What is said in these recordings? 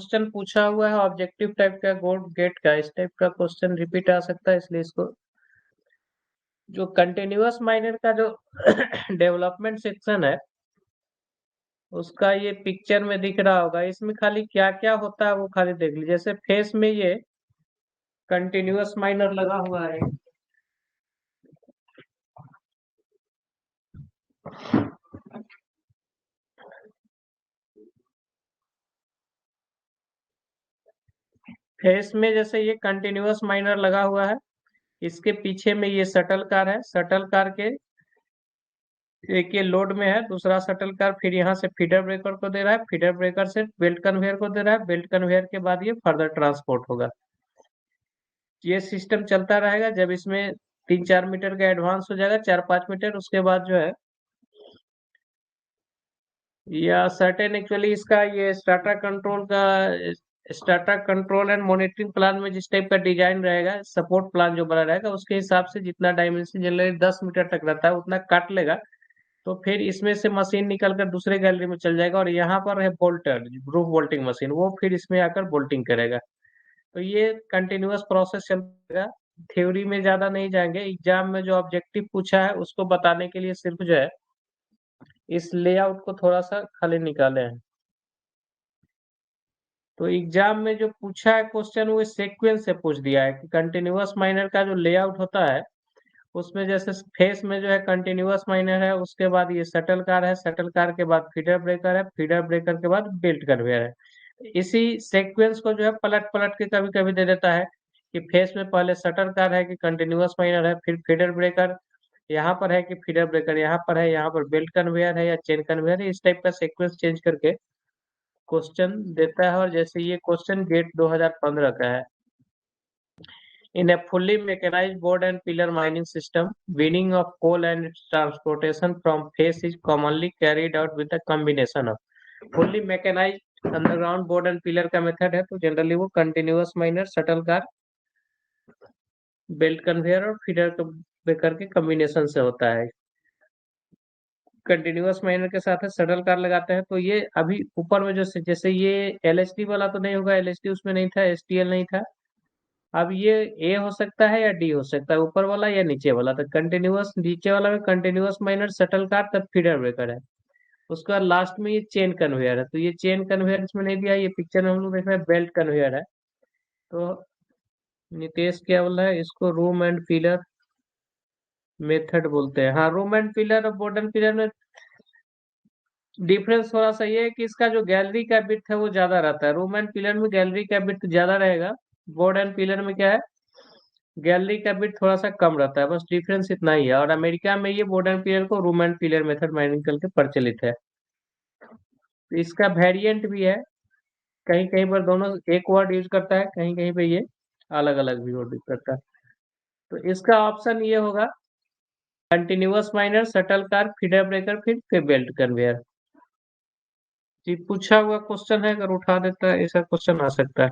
Question पूछा हुआ है ऑब्जेक्टिव टाइप का गोट गेट का, इस टाइप का क्वेश्चन रिपीट आ सकता है, इसलिए इसको जो कंटिन्यूअस माइनर का जो डेवलपमेंट सेक्शन है उसका ये पिक्चर में दिख रहा होगा। इसमें खाली क्या क्या होता है वो खाली देख लीजिए। जैसे फेस में ये कंटिन्यूअस माइनर लगा हुआ है, फेस में जैसे ये कंटिन्यूअस माइनर लगा हुआ है, इसके पीछे में ये शटल कार है, शटल कार के एक ये लोड में है, दूसरा शटल कार फिर यहाँ से फीडर ब्रेकर को दे रहा है, फीडर ब्रेकर से बेल्ट कन्वेयर को दे रहा है, बेल्ट कन्वेयर के बाद ये फर्दर ट्रांसपोर्ट होगा। ये सिस्टम चलता रहेगा। जब इसमें 3-4 मीटर का एडवांस हो जाएगा, 4-5 मीटर, उसके बाद जो है या सर्टेन एक्चुअली इसका ये strata control and monitoring plan में जिस टाइप का डिजाइन रहेगा, सपोर्ट प्लान जो बना रहेगा उसके हिसाब से जितना डायमेंशन जनरली 10 मीटर तक रहता है उतना काट लेगा। तो फिर इसमें से मशीन निकल कर दूसरे गैलरी में चल जाएगा और यहाँ पर है बोल्टर, ग्रुप बोल्टिंग मशीन, वो फिर इसमें आकर बोल्टिंग करेगा। तो ये कंटिन्यूअस प्रोसेस चलेगा। थ्योरी में ज्यादा नहीं जाएंगे, एग्जाम में जो ऑब्जेक्टिव पूछा है उसको बताने के लिए सिर्फ जो है इस लेआउट को थोड़ा सा खाली निकाले हैं। तो एग्जाम में जो पूछा है क्वेश्चन वो सीक्वेंस से पूछ दिया है कि कंटिन्यूअस माइनर का जो लेआउट होता है उसमें जैसे फेस में जो है कंटिन्यूअस माइनर है, उसके बाद ये शटल कार है, शटल कार के बाद फीडर ब्रेकर है, फीडर ब्रेकर के बाद बेल्ट कन्वेयर है। इसी सीक्वेंस को जो है पलट पलट के कभी कभी दे देता है कि फेस में पहले शटल कार है कि कंटिन्यूअस माइनर है, फिर फीडर ब्रेकर यहाँ पर है कि फीडर ब्रेकर यहाँ पर है, यहाँ पर बेल्ट कन्वेयर है या चेन कन्वेयर है, इस टाइप का सीक्वेंस चेंज करके क्वेश्चन देता है। और जैसे ये क्वेश्चन गेट 2015 का है, in a fully mechanized board and pillar mining system, winning of coal and its transportation from face is commonly carried out with a combination of fully mechanized underground board and pillar का method है। तो generally वो continuous minor, shuttle car, belt conveyor और feeder breaker के combination से होता है। Continuous minor के साथ शटल कार लगाते हैं। तो ये अभी ऊपर में जो जैसे ये एलएचडी वाला तो नहीं होगा, एलएचडी उसमें नहीं था, एसटीएल नहीं था। अब ये ए हो सकता है या डी हो सकता है, ऊपर वाला या नीचे वाला। तो कंटिन्यूअस नीचे वाला में कंटिन्यूअस माइनर शटल कार तब फीडर ब्रेकर है। उसके बाद लास्ट में ये चेन कन्वेयर है। तो ये चेन कन्वेयर इसमें नहीं दिया, ये पिक्चर में हम लोग देख रहे हैं बेल्ट कन्वेयर है। तो नितेश क्या बोल रहा है, इसको रूम एंड पिलर मेथड बोलते हैं। हाँ, रूम एंड पिलर और बोर्ड एंड पिलर में डिफरेंस थोड़ा सा ये है कि इसका जो गैलरी का विड्थ है वो ज्यादा रहता है। रूम एंड पिलर में गैलरी का विड्थ ज्यादा रहेगा, बोर्ड एंड पिलर में क्या है, गैलरी का बिट थोड़ा सा कम रहता है, बस डिफरेंस इतना ही है। और अमेरिका में ये बोर्ड एंड पिलर को room and pillar method mining करके प्रचलित है। तो इसका वेरिएंट भी है, कहीं कहीं पर दोनों एक वर्ड यूज करता है, कहीं कहीं पे ये अलग अलग भी वर्ड यूज करता है। तो इसका ऑप्शन ये होगा continuous minor, shuttle car, feeder breaker, फिर बेल्ट कन्वेयर। जी, पूछा हुआ क्वेश्चन है, अगर उठा देता है ऐसा क्वेश्चन आ सकता है।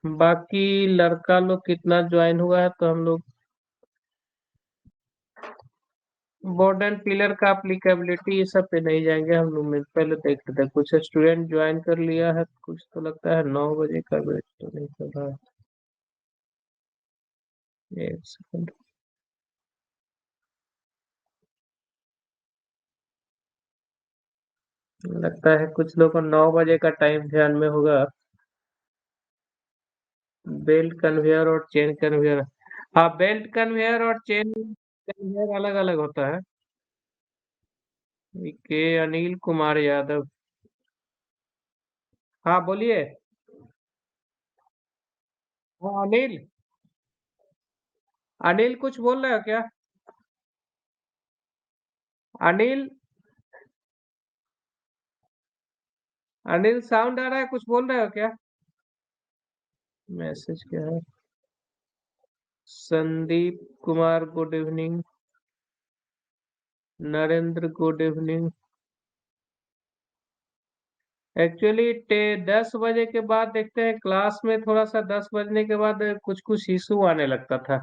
बाकी लड़का लोग कितना ज्वाइन हुआ है, तो हम लोग बोर्ड एंड पिलर का अप्लीकेबिलिटी ये सब पे नहीं जाएंगे, हम लोग में पहले देख लेते हैं। कुछ स्टूडेंट ज्वाइन कर लिया है, कुछ तो लगता है 9 बजे का बैच तो नहीं कर रहा है। एक सेकंड, लगता है कुछ लोग को 9 बजे का टाइम ध्यान में होगा। बेल्ट कन्वेयर और चेन कन्वेयर, हाँ बेल्ट कन्वेयर और चेन कन्वेयर अलग अलग होता है। के अनिल कुमार यादव, हाँ बोलिए। हाँ अनिल, अनिल कुछ बोल रहे हो क्या? अनिल, अनिल साउंड आ रहा है, कुछ बोल रहे हो क्या? मैसेज क्या है? Sandeep Kumar good evening, Narendra good evening. Actually 10 बजे के बाद देखते हैं क्लास में, थोड़ा सा 10 बजने के बाद कुछ कुछ इशू आने लगता था,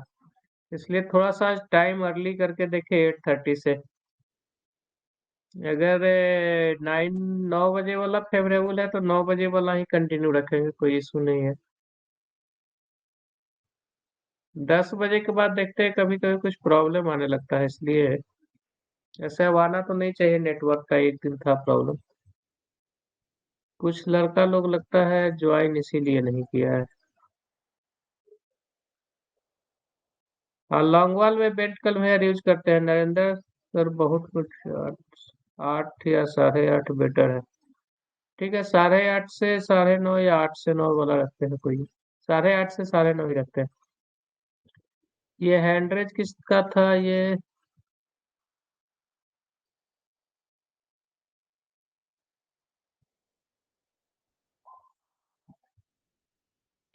इसलिए थोड़ा सा टाइम अर्ली करके देखे 8:30 से। अगर 9 बजे वाला फेवरेबल है तो 9 बजे वाला ही कंटिन्यू रखेंगे, कोई इशू नहीं है। 10 बजे के बाद देखते हैं, कभी कभी कुछ प्रॉब्लम आने लगता है इसलिए। ऐसे अब आना तो नहीं चाहिए, नेटवर्क का एक दिन था प्रॉब्लम। कुछ लड़का लोग लगता है ज्वाइन इसीलिए नहीं किया है। हाँ, लॉन्गवाल में बेल्ट कन्वेयर यूज करते हैं नरेंद्र सर, बहुत कुछ। 8 या 8:30 बेटर है। ठीक है, 8:30 से 9:30 या 8 से 9 वाला रखते हैं कोई। 8:30 से 9:30 ही रखते हैं। ये हैंडरेज किसका था ये?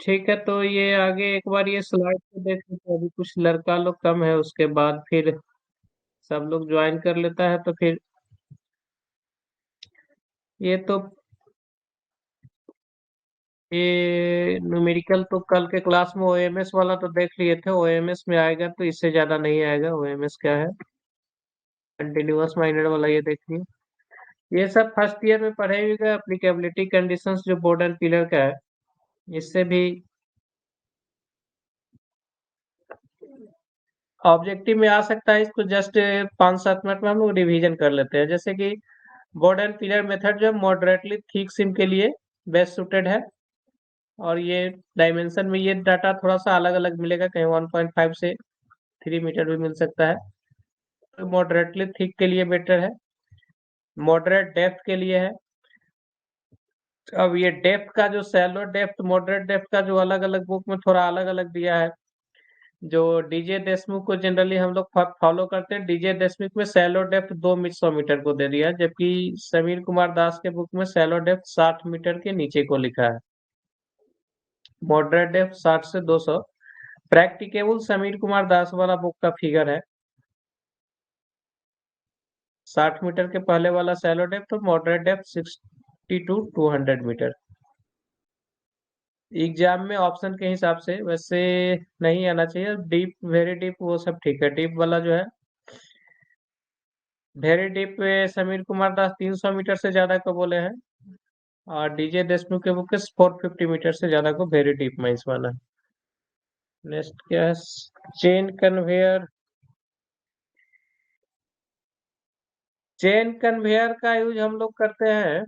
ठीक है, तो ये आगे एक बार ये स्लाइड को देख लेते हैं। अभी कुछ लड़का लोग कम है, उसके बाद फिर सब लोग ज्वाइन कर लेता है तो फिर ये तो ये न्यूमेरिकल तो कल के क्लास में ओएमएस वाला तो देख लिए थे। ओएमएस में आएगा तो इससे ज्यादा नहीं आएगा। ओएमएस क्या है? कंटिन्यूअस माइनर वाला, ये देख लिए। ये सब फर्स्ट ईयर में पढ़े हुए एप्लीकेबिलिटी कंडीशंस जो बोर्ड एंड पिलर का है, इससे भी ऑब्जेक्टिव में आ सकता है। इसको जस्ट 5-7 मिनट में हम लोग रिवीजन कर लेते हैं। जैसे कि बोर्ड एंड पिलर मेथड जो है मॉडरेटली थिक सिम के लिए बेस्ट सूटेड है। और ये डायमेंशन में ये डाटा थोड़ा सा अलग अलग मिलेगा, कहीं 1.5 से 3 मीटर भी मिल सकता है। तो मॉडरेटली थिक के लिए बेटर है। मॉडरेट डेप्थ के लिए है। अब ये डेप्थ का जो सैलो डेप्थ मॉडरेट डेप्थ का जो अलग अलग बुक में थोड़ा अलग अलग दिया है। जो डीजे देशमुख को जनरली हम लोग फॉलो करते हैं, डीजे देशमुख में सैलो डेप्थ 200 मीटर को दे दिया है, जबकि समीर कुमार दास के बुक में सैलो डेप्थ 60 मीटर के नीचे को लिखा है। मॉडरेट डेप्थ 60 से 200। प्रैक्टिकेबल समीर कुमार दास वाला बुक का फिगर है। 60 मीटर के पहले वाला सैलो डेप्थ और moderate depth 60 to 200 metre. Exam में ऑप्शन के हिसाब से वैसे नहीं आना चाहिए। डीप, वेरी डीप वो सब ठीक है। डीप वाला जो है, वेरी डीप पे समीर कुमार दास 300 मीटर से ज्यादा को बोले हैं। और डीजे देशमुख के बुक के 450 मीटर से ज्यादा को वेरी डीप माइंस वाला है। नेक्स्ट क्या है? Chain conveyor. चेन कन्वेयर का यूज हम लोग करते हैं,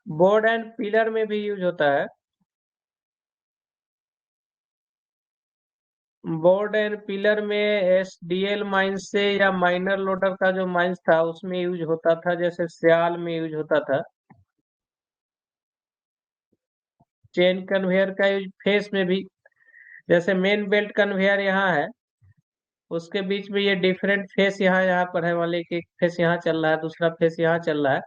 बोर्ड एंड पिलर में भी यूज होता है। बोर्ड एंड पिलर में एसडीएल माइंस से या माइनर लोडर का जो माइंस था उसमें यूज होता था, जैसे सियाल में यूज होता था। चेन कन्वेयर का यूज फेस में भी, जैसे मेन बेल्ट कन्वेयर यहाँ है, उसके बीच में ये डिफरेंट फेस यहाँ यहाँ पर है, वाले के एक फेस यहाँ चल रहा है, दूसरा फेस यहाँ चल रहा है।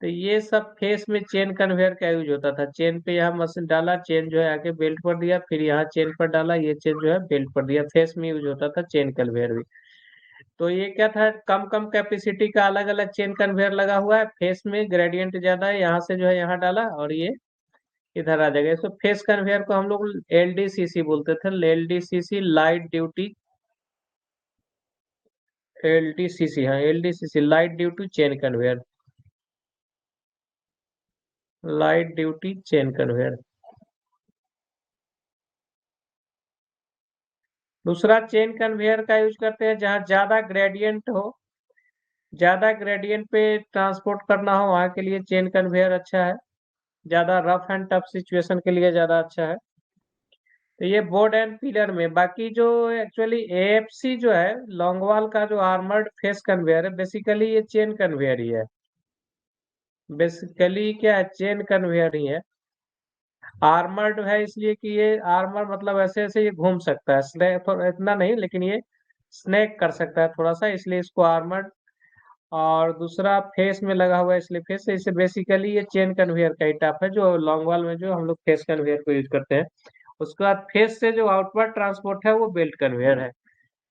तो ये सब फेस में चेन कन्वेयर का यूज होता था। चेन पे यहाँ मशीन डाला, चेन जो है आके बेल्ट पर दिया, फिर यहाँ चेन पर डाला, ये चेन जो है बेल्ट पर दिया। फेस में यूज होता था चेन कन्वेयर भी। तो ये क्या था, कम कम कैपेसिटी का अलग अलग चेन कन्वेयर लगा हुआ है। फेस में ग्रेडियंट ज्यादा है, यहाँ से जो है यहाँ डाला और ये इधर आ जाएगा। इसको फेस कन्वेयर को हम लोग एलडीसीसी बोलते थे। एलडीसीसी लाइट ड्यूटी, एलडीसीसी, हाँ LDCC light duty chain conveyor, light duty chain conveyor. दूसरा चेन कन्वेयर का यूज करते हैं जहाँ ज्यादा ग्रेडियंट हो, ज्यादा ग्रेडियंट पे ट्रांसपोर्ट करना हो, वहां के लिए चेन कन्वेयर अच्छा है। ज्यादा रफ एंड टफ सिचुएशन के लिए ज्यादा अच्छा है। तो ये बोर्ड एंड पिलर में। बाकी जो एक्चुअली एएफसी जो है, लॉन्गवाल का जो आर्मर्ड फेस कन्वेयर है, बेसिकली ये चेन कन्वेयर ही है। बेसिकली क्या है, चेन कन्वेयर ही है। आर्मर्ड है इसलिए कि ये आर्मर मतलब ऐसे ऐसे ये घूम सकता है, स्नैक थोड़ा इतना नहीं, लेकिन ये स्नैक कर सकता है थोड़ा सा, इसलिए इसको आर्मर्ड। और दूसरा फेस में लगा हुआ है इसलिए फेस से, इसे बेसिकली ये चेन कन्वेयर का ही टाइप है, जो लॉन्ग वॉल में जो हम लोग फेस कन्वेयर को यूज करते हैं। उसके बाद फेस से जो आउटवर्ड ट्रांसपोर्ट है वो बेल्ट कन्वेयर है।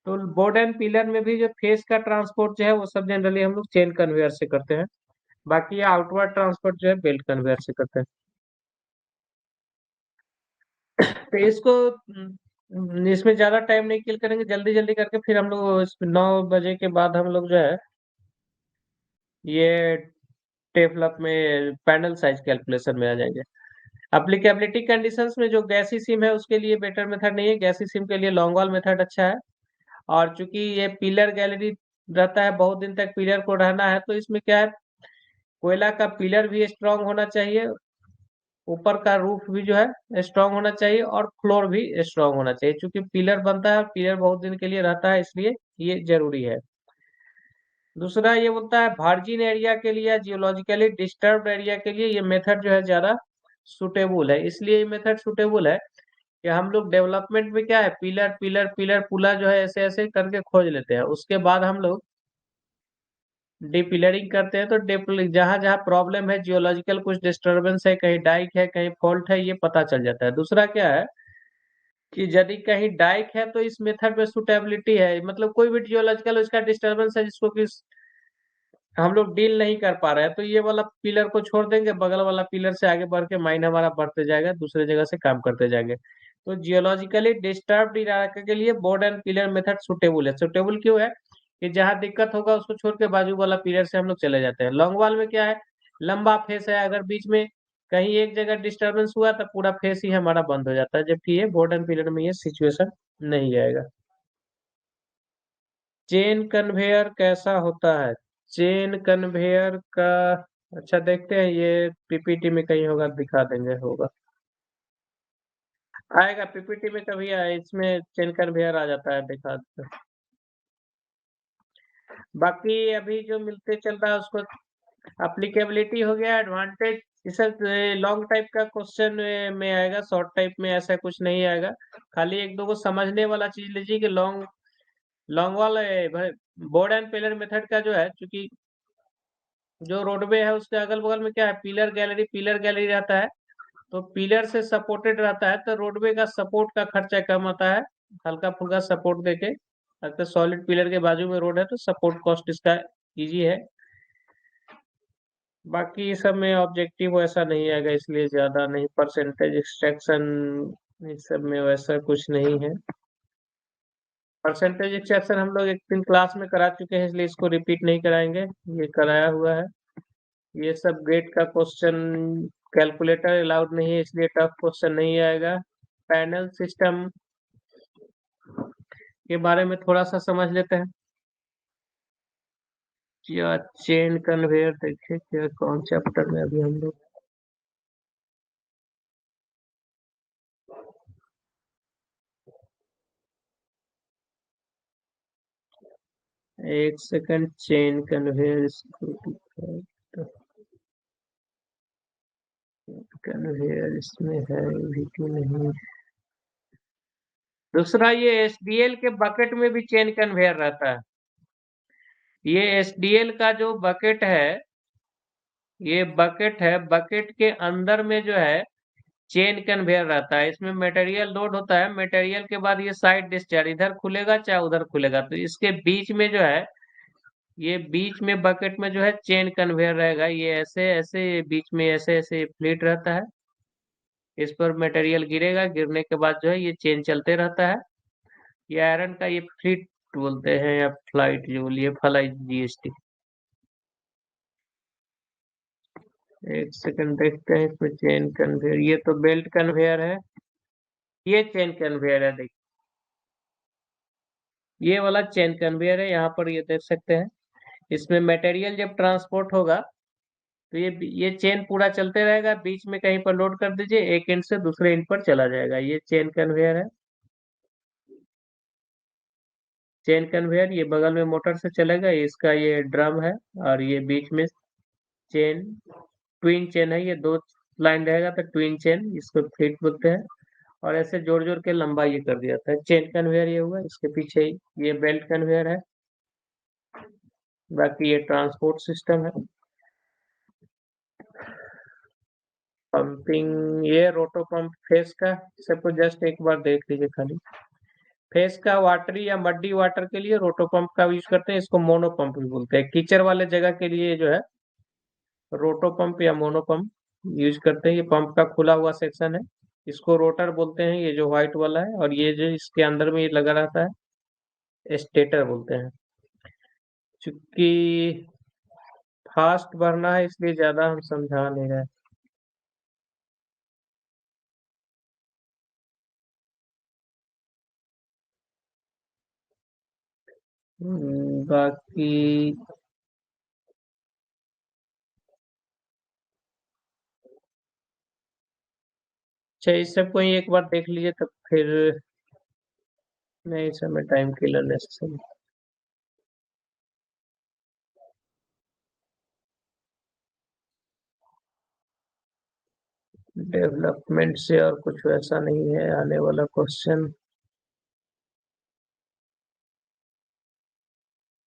तो बोर्ड एंड पिलर में भी जो फेस का ट्रांसपोर्ट जो है वो सब जनरली हम लोग चेन कन्वेयर से करते हैं। बाकी आउटवर्ड ट्रांसपोर्ट जो है बेल्ट कन्वेयर से करते हैं। तो इसको इसमें ज्यादा टाइम नहीं किल करेंगे, जल्दी जल्दी करके फिर हम लोग 9 बजे के बाद हम लोग जो है ये डेवलप में पैनल साइज कैलकुलेशन में आ जाएंगे। अप्लीकेबिलिटी कंडीशंस में जो गैसी सिम है उसके लिए बेटर मेथड नहीं है, गैसी सिम के लिए लॉन्ग वॉल मेथड अच्छा है। और चूंकि ये पिलर गैलरी रहता है, बहुत दिन तक पिलर को रहना है, तो इसमें क्या है, कोयला का पिलर भी स्ट्रांग होना चाहिए, ऊपर का रूफ भी जो है स्ट्रांग होना चाहिए, और फ्लोर भी स्ट्रांग होना चाहिए, क्योंकि पिलर बनता है और पिलर बहुत दिन के लिए रहता है, इसलिए ये जरूरी है। दूसरा ये बोलता है वर्जिन एरिया के लिए, जियोलॉजिकली डिस्टर्ब्ड एरिया के लिए ये मेथड जो है ज्यादा सुटेबल है। इसलिए ये मेथड सुटेबल है कि हम लोग डेवलपमेंट में क्या है, पिलर पिलर पिलर पुला जो है ऐसे ऐसे करके खोज लेते हैं, उसके बाद हम लोग डीपिलरिंग करते हैं, तो जहां जहां प्रॉब्लम है, जियोलॉजिकल कुछ डिस्टरबेंस है, कहीं डाइक है, कहीं फॉल्ट है, ये पता चल जाता है। दूसरा क्या है कि यदि कहीं डाइक है तो इस मेथड में सुटेबिलिटी है, मतलब कोई भी जियोलॉजिकल उसका डिस्टरबेंस है जिसको कि हम लोग डील नहीं कर पा रहे हैं, तो ये वाला पिलर को छोड़ देंगे, बगल वाला पिलर से आगे बढ़ के माइन हमारा बढ़ते जाएगा, दूसरे जगह से काम करते जाएंगे। तो जियोलॉजिकली डिस्टर्ब इलाके के लिए board and pillar method suitable है। सुटेबल क्यों है कि जहां दिक्कत होगा उसको छोड़ के बाजू वाला पिलर से हम लोग चले जाते हैं। लॉन्ग वॉल में क्या है, लंबा फेस है, अगर बीच में कहीं एक जगह डिस्टर्बेंस हुआ तो पूरा फेस ही हमारा बंद हो जाता है, जबकि ये बोर्ड एंड पिलर में ये सिचुएशन नहीं आएगा। चेन कन्वेयर कैसा होता है? चेन कन्वेयर का अच्छा देखते हैं, ये पीपीटी में कहीं होगा, दिखा देंगे, होगा, आएगा पीपीटी में कभी आए, इसमें चेन कन्वेयर आ जाता है, दिखा देते हैं। बाकी अभी जो मिलते चल रहा है उसको अप्लीकेबिलिटी हो गया, एडवांटेज, इसे लॉन्ग टाइप का क्वेश्चन में आएगा, शॉर्ट टाइप में ऐसा कुछ नहीं आएगा। खाली एक दो को समझने वाला चीज लीजिए कि लॉन्ग लॉन्ग वाला बोर्ड एंड पिलर मेथड का जो है, चूंकि जो रोडवे है उसके अगल बगल में क्या है, पिलर गैलरी रहता है, तो पिलर से सपोर्टेड रहता है, तो रोडवे का सपोर्ट का खर्चा कम आता है, हल्का फुल्का सपोर्ट देके। अगर सॉलिड पिलर के बाजू में रोड है तो सपोर्ट कॉस्ट इसका इजी है। बाकी सब में ऑब्जेक्टिव वैसा नहीं आएगा, इसलिए ज्यादा नहीं, परसेंटेज एक्सट्रैक्शन इस सब में वैसा कुछ नहीं है। परसेंटेज एक्सट्रैक्शन हम लोग एक दिन क्लास में करा चुके हैं, इसलिए इसको रिपीट नहीं कराएंगे, ये कराया हुआ है। ये सब गेट का क्वेश्चन, कैलकुलेटर अलाउड नहीं है, इसलिए टफ क्वेश्चन नहीं आएगा। पैनल सिस्टम के बारे में थोड़ा सा समझ लेते हैं। या चेन कन्वेयर देखिए क्या, कौन चैप्टर में अभी हम लोग, एक सेकंड, चेन कन्वेयर कन्वेयर इसमें है भी कि नहीं। दूसरा ये एसडीएल के बकेट में भी चेन कन्वेयर रहता है। ये एसडीएल का जो बकेट है, ये बकेट है, बकेट के अंदर में जो है चेन कन्वेयर रहता है। इसमें मटेरियल लोड होता है, मटेरियल के बाद ये साइड डिस्चार्ज इधर खुलेगा चाहे उधर खुलेगा, तो इसके बीच में जो है, ये बीच में बकेट में जो है चेन कन्वेयर रहेगा, ये ऐसे ऐसे बीच में ऐसे ऐसे फ्लीट रहता है, इस पर मटेरियल गिरेगा, गिरने के बाद जो है ये चेन चलते रहता है। ये आयरन का ये फ्लीट बोलते हैं, या फ्लाइट जो बोलिए, फ्लाई जीएसटी। एक सेकंड देखते हैं इसमें चेन कन्वेयर, ये तो बेल्ट कन्वेयर है, ये चेन कन्वेयर है, देखिए ये वाला चेन कन्वेयर है, यहाँ पर ये देख सकते हैं। इसमें मटेरियल जब ट्रांसपोर्ट होगा तो ये चेन पूरा चलते रहेगा, बीच में कहीं पर लोड कर दीजिए, एक एंड से दूसरे एंड पर चला जाएगा, ये चेन कन्वेयर है। चेन कन्वेयर ये बगल में मोटर से चलेगा, इसका ये ड्रम है, और ये बीच में चेन, ट्विन चेन है, ये दो लाइन रहेगा तो ट्विन चेन, इसको फ्लीट बोलते हैं। और ऐसे जोड़ जोड़ के लंबा ये कर दिया जाता है, चेन कन्वेयर ये हुआ। इसके पीछे ही ये बेल्ट कन्वेयर है। बाकी ये ट्रांसपोर्ट सिस्टम है। पंपिंग, ये रोटो पंप फेस का, सबको जस्ट एक बार देख लीजिए खाली। फेस का वाटरी या मड्डी वाटर के लिए रोटो पंप का यूज करते हैं, इसको मोनो पंप भी बोलते हैं। कीचड़ वाले जगह के लिए जो है रोटो पंप या मोनो पंप यूज करते हैं। ये पंप का खुला हुआ सेक्शन है, इसको रोटर बोलते हैं, ये जो व्हाइट वाला है, और ये जो इसके अंदर में ये लगा रहता है स्टेटर बोलते हैं। चूंकि फास्ट भरना है इसलिए ज्यादा हम समझा नहीं रहे। बाकी अच्छा, इस सब को ही एक बार देख लीजिए तब फिर नहीं समय टाइम किलर नेसेसरी। डेवलपमेंट से और कुछ वैसा नहीं है आने वाला क्वेश्चन।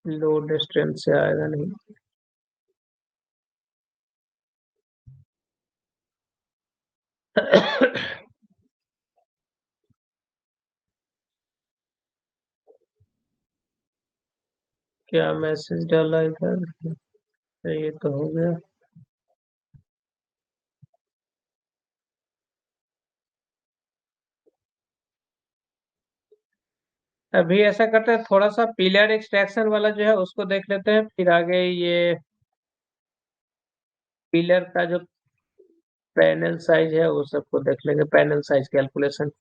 लोड स्ट्रेंथ से आएगा नहीं। क्या मैसेज डाला इधर? ये तो हो गया। अभी ऐसा करते हैं, थोड़ा सा पिलर एक्सट्रैक्शन वाला जो है उसको देख लेते हैं, फिर आगे ये पिलर का जो पैनल साइज है वो सबको देख लेंगे, पैनल साइज कैलकुलेशन।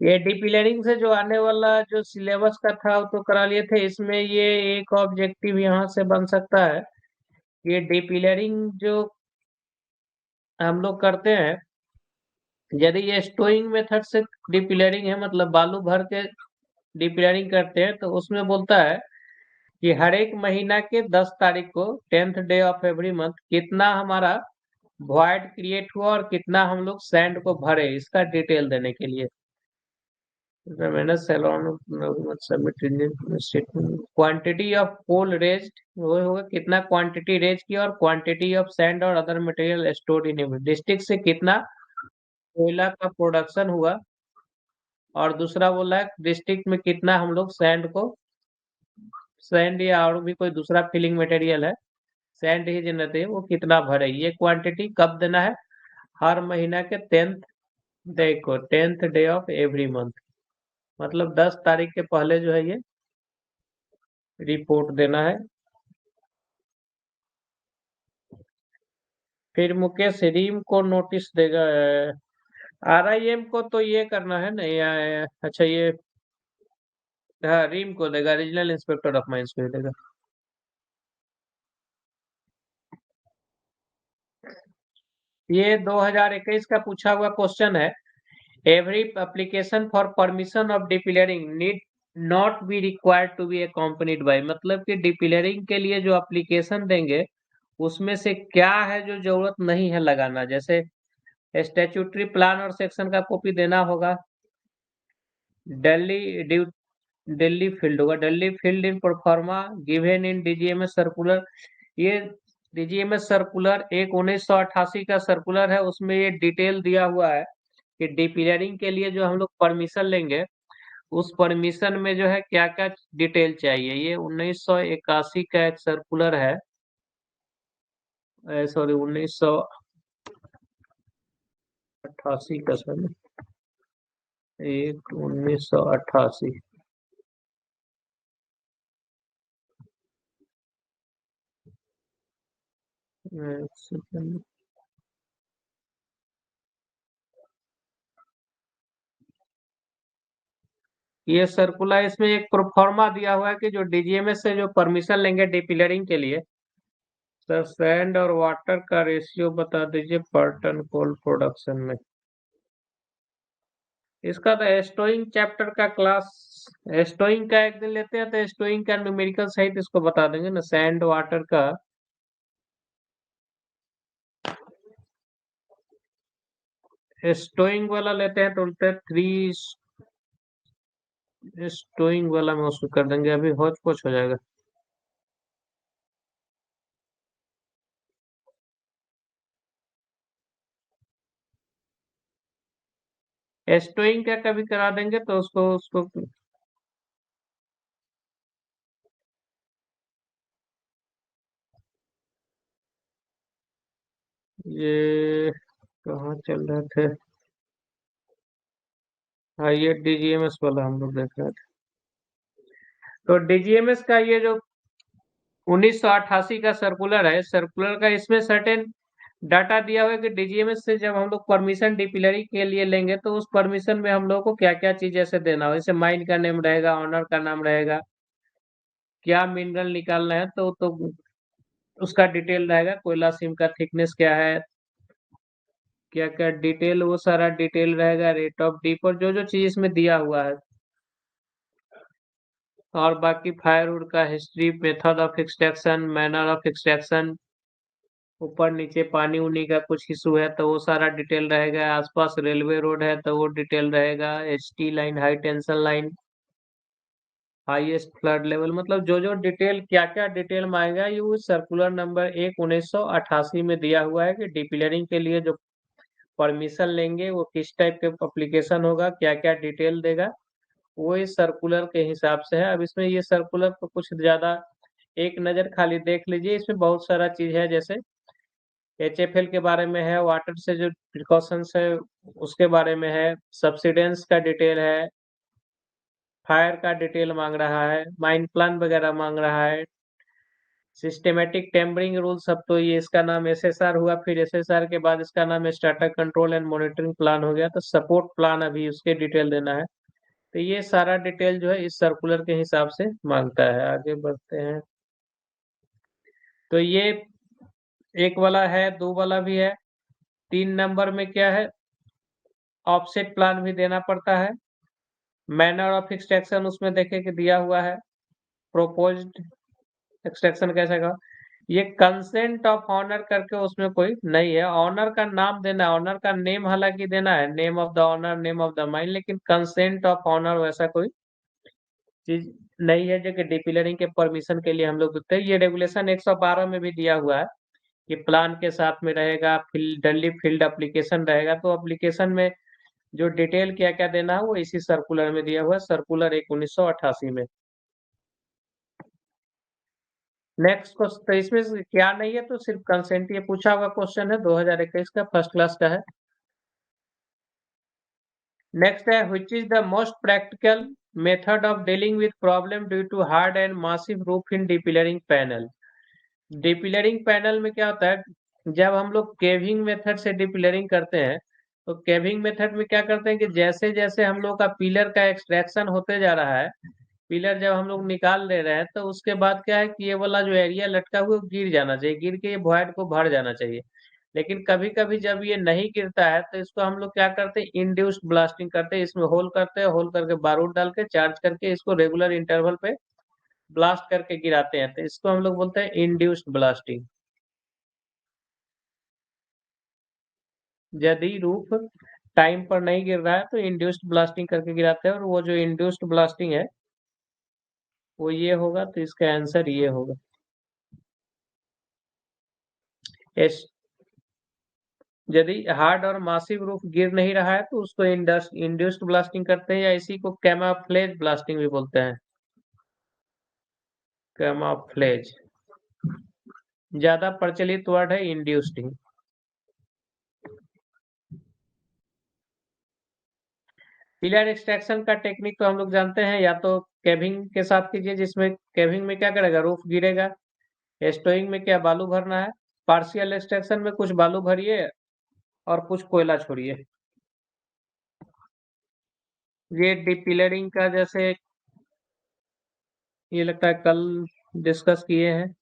ये डीपिलरिंग से जो आने वाला जो सिलेबस का था वो तो करा लिए थे, इसमें ये एक ऑब्जेक्टिव यहाँ से बन सकता है। ये डीपिलरिंग जो हम लोग करते हैं, यदि ये स्टोइंग मेथड से डीपिलरिंग है, मतलब बालू भर के डीपिलरिंग करते हैं, तो उसमें बोलता है कि हर एक महीना के 10 तारीख को, 10th day of every month, कितना हमारा वॉइड क्रिएट हुआ और कितना हम लोग सैंड को भरे, इसका डिटेल देने के लिए। मैंने सेलोन submit statement, quantity of coal raised, वो होगा कितना क्वांटिटी रेज की, और क्वांटिटी ऑफ सैंड और other material stored in district से कितना कोयला का प्रोडक्शन हुआ, और दूसरा बोला है डिस्ट्रिक्ट में कितना हम लोग सैंड को, सैंड या और भी कोई दूसरा फिलिंग मटेरियल है, सैंड ही जनरेट है, वो कितना भरे, ये क्वांटिटी कब देना है? हर महीना के 10th day of every month, मतलब 10 तारीख के पहले जो है ये रिपोर्ट देना है। फिर मुकेश रीम को नोटिस देगा, RIM को तो ये करना है ना, अच्छा ये, हाँ रीम को देगा, रीजनल इंस्पेक्टर ऑफ माइंस को ही देगा। ये 2021 का पूछा हुआ क्वेश्चन है। Every application for permission of depillaring need not be required to be accompanied by, मतलब कि डिपिलरिंग के लिए जो एप्लीकेशन देंगे उसमें से क्या है जो जरूरत नहीं है लगाना, जैसे स्टेचुटरी प्लान और सेक्शन का कॉपी देना होगा, दिल्ली दिल्ली फील्ड होगा, Delhi field in proforma given in DGMS circular. ये DGMS सर्कुलर एक 1988 का सर्कुलर है, उसमें ये डिटेल दिया हुआ है कि डिपिलरिंग के लिए जो हम लोग परमिशन लेंगे, उस परमिशन में जो है क्या क्या डिटेल चाहिए। ये 1981 का एक सर्कुलर है, सॉरी 1988 का सर, एक 1988। एक सेकंड। ये सर्कुलर, इसमें एक प्रोफार्मा दिया हुआ है कि जो DGMS से जो परमिशन लेंगे डिपिलरिंग के लिए, सर सैंड और वाटर का रेशियो बता दीजिए पर टन कोल प्रोडक्शन में। इसका तो एस्टोइंग चैप्टर का क्लास, एस्टोइंग का एक दिन लेते हैं, तो एस्टोइंग का न्यूमेरिकल सहित इसको बता देंगे ना, सैंड वाटर का। एस्टोइंग वाला लेते हैं तो बोलते हैं 3, एस्टोइंग वाला में उसको कर देंगे, अभी होच पोच हो जाएगा। एस्टोइंग का कभी करा देंगे तो उसको उसको ये कहाँ चल रहे थे? हाँ ये DGMS वाला हम लोग देख रहे थे। तो DGMS का ये जो 1988 का सर्कुलर है। सर्कुलर का इसमें सर्टेन डाटा दिया हुआ है कि डीजीएमएस से जब हम लोग परमिशन डीपिलरी के लिए लेंगे तो उस परमिशन में हम लोग को क्या क्या चीज ऐसे देना हो, जैसे माइन का नेम रहेगा, ऑनर का नाम रहेगा, क्या मिनरल निकालना है तो उसका डिटेल रहेगा, कोयला सीम का थिकनेस क्या है, क्या क्या डिटेल, वो सारा डिटेल रहेगा, रेट ऑफ डीप और जो जो चीज इसमें दिया हुआ है। और बाकी फायरवुड का history, method of extraction, manner of extraction, ऊपर नीचे पानी उनी का कुछ इशू है तो वो सारा डिटेल रहेगा, आसपास रेलवे रोड है तो वो डिटेल रहेगा, HT line, high tension line, highest flood level, मतलब जो जो डिटेल क्या क्या डिटेल मांगेगा ये वो सर्कुलर नंबर 1/1988 में दिया हुआ है कि डीपिलरिंग के लिए जो परमिशन लेंगे वो किस टाइप के एप्लीकेशन होगा, क्या क्या डिटेल देगा, वो इस सर्कुलर के हिसाब से है। अब इसमें ये सर्कुलर को कुछ ज्यादा एक नजर खाली देख लीजिए, इसमें बहुत सारा चीज है, जैसे एचएफएल के बारे में है, वाटर से जो प्रिकॉशंस है उसके बारे में है, सब्सिडेंस का डिटेल है, फायर का डिटेल मांग रहा है, माइन प्लान वगैरह मांग रहा है, सिस्टेमेटिक टेम्बरिंग रूल, सब तो ये इसका नाम एसएसआर हुआ, फिर एसएसआर के बाद इसका नाम starter control and monitoring plan हो गया, तो सपोर्ट प्लान अभी उसके डिटेल देना है। तो ये सारा डिटेल जो है इस सर्कुलर के हिसाब से मांगता है। आगे बढ़ते हैं। तो ये एक वाला है, दो वाला भी है। 3 नंबर में क्या है, ऑफसेट प्लान भी देना पड़ता है। मैनर ऑफ एक्सट्रैक्शन उसमें देखे कि दिया हुआ है, प्रोपोज्ड एक्सट्रैक्शन कैसे का, ये कंसेंट ऑफ ऑनर करके उसमें कोई नहीं है, ऑनर का नाम देना है, ऑनर का नेम हालांकि देना है, name of the owner, name of the mine, लेकिन कंसेंट ऑफ ऑनर वैसा कोई चीज नहीं है जो कि डिपिलरिंग के परमिशन के लिए हम लोग देते हैं। ये रेगुलेशन 112 में भी दिया हुआ है कि प्लान के साथ में रहेगा, डनली फील्ड एप्लीकेशन रहेगा, तो एप्लीकेशन में जो डिटेल क्या क्या देना है वो इसी सर्कुलर में दिया हुआ है, सर्कुलर 1/1988 में। नेक्स्ट क्वेश्चन, तो इसमें से क्या नहीं है, तो सिर्फ कंसेंट ये पूछा हुआ क्वेश्चन है, 2021 का, फर्स्ट क्लास का है। नेक्स्ट है, which is the most practical method of dealing with problem due to hard and massive roof in depillaring panel. Depillaring panel में क्या होता है, जब हम लोग केविंग मेथड से डिपिलरिंग करते हैं तो केविंग मेथड में क्या करते हैं कि जैसे जैसे हम लोग का पिलर का एक्सट्रैक्शन होते जा रहा है, पिलर जब हम लोग निकाल ले रहे हैं तो उसके बाद क्या है कि ये वाला जो एरिया लटका हुआ है वो गिर जाना चाहिए, गिर के ये वॉइड को भर जाना चाहिए। लेकिन कभी कभी जब ये नहीं गिरता है तो इसको हम लोग क्या करते हैं, इंड्यूस्ड ब्लास्टिंग करते हैं, इसमें होल करते हैं, होल करके बारूद डाल के चार्ज करके इसको रेगुलर इंटरवल पे ब्लास्ट करके गिराते हैं, तो इसको हम लोग बोलते हैं इंड्यूस्ड ब्लास्टिंग। यदि रूफ टाइम पर नहीं गिर रहा है तो इंड्यूस्ड ब्लास्टिंग करके गिराते हैं, और वो जो इंड्यूस्ड ब्लास्टिंग है वो ये होगा, तो इसका आंसर ये होगा। एस, यदि हार्ड और मासिव रूफ गिर नहीं रहा है तो उसको इंड्यूस्ड ब्लास्टिंग करते हैं, या इसी को कैमाफ्लेज ब्लास्टिंग भी बोलते हैं। कैमाफ्लेज ज्यादा प्रचलित वर्ड है, इंड्यूस्ड ही। पिलर एक्सट्रैक्शन का टेक्निक तो हम लोग जानते हैं, या तो केविंग के साथ कीजिए, जिसमें केविंग में क्या करेगा, रूफ गिरेगा। स्टोइंग में क्या, बालू भरना है। पार्शियल एक्सट्रैक्शन में कुछ बालू भरिए और कुछ कोयला छोड़िए। ये डिपिलरिंग का जैसे ये लगता है कल डिस्कस किए हैं,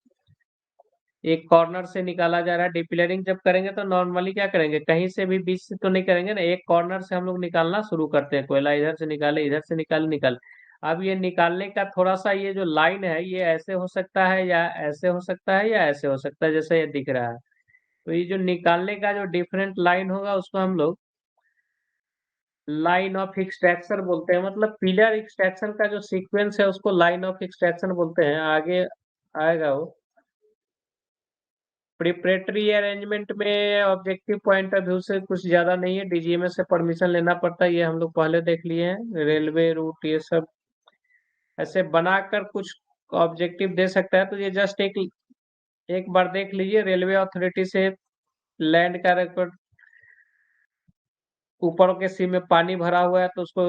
एक कॉर्नर से निकाला जा रहा है। डिपिलरिंग जब करेंगे तो नॉर्मली क्या करेंगे, कहीं से भी बीच से तो नहीं करेंगे ना, एक कॉर्नर से हम लोग निकालना शुरू करते हैं, कोयला इधर से निकाले, इधर से निकाले, निकाले। अब ये निकालने का थोड़ा सा ये जो लाइन है ये ऐसे हो सकता है, या ऐसे हो सकता है, या ऐसे हो सकता है, जैसे ये दिख रहा है। तो ये जो निकालने का जो डिफरेंट लाइन होगा उसको हम लोग लाइन ऑफ एक्सट्रैक्शन बोलते हैं, मतलब पिलर एक्सट्रैक्शन का जो सीक्वेंस है उसको लाइन ऑफ एक्सट्रैक्शन बोलते हैं। आगे आएगा वो। प्रिपरेटरी अरेंजमेंट में ऑब्जेक्टिव पॉइंट ऑफ व्यू से कुछ ज्यादा नहीं है, डीजीएमएस से परमिशन लेना पड़ता है, ये हम लोग पहले देख लिए हैं। रेलवे रूट ये सब ऐसे बनाकर कुछ ऑब्जेक्टिव दे सकता है, तो ये जस्ट एक एक बार देख लीजिए, रेलवे अथॉरिटी से लैंड का रिकॉर्ड, ऊपर के सी में पानी भरा हुआ है तो उसको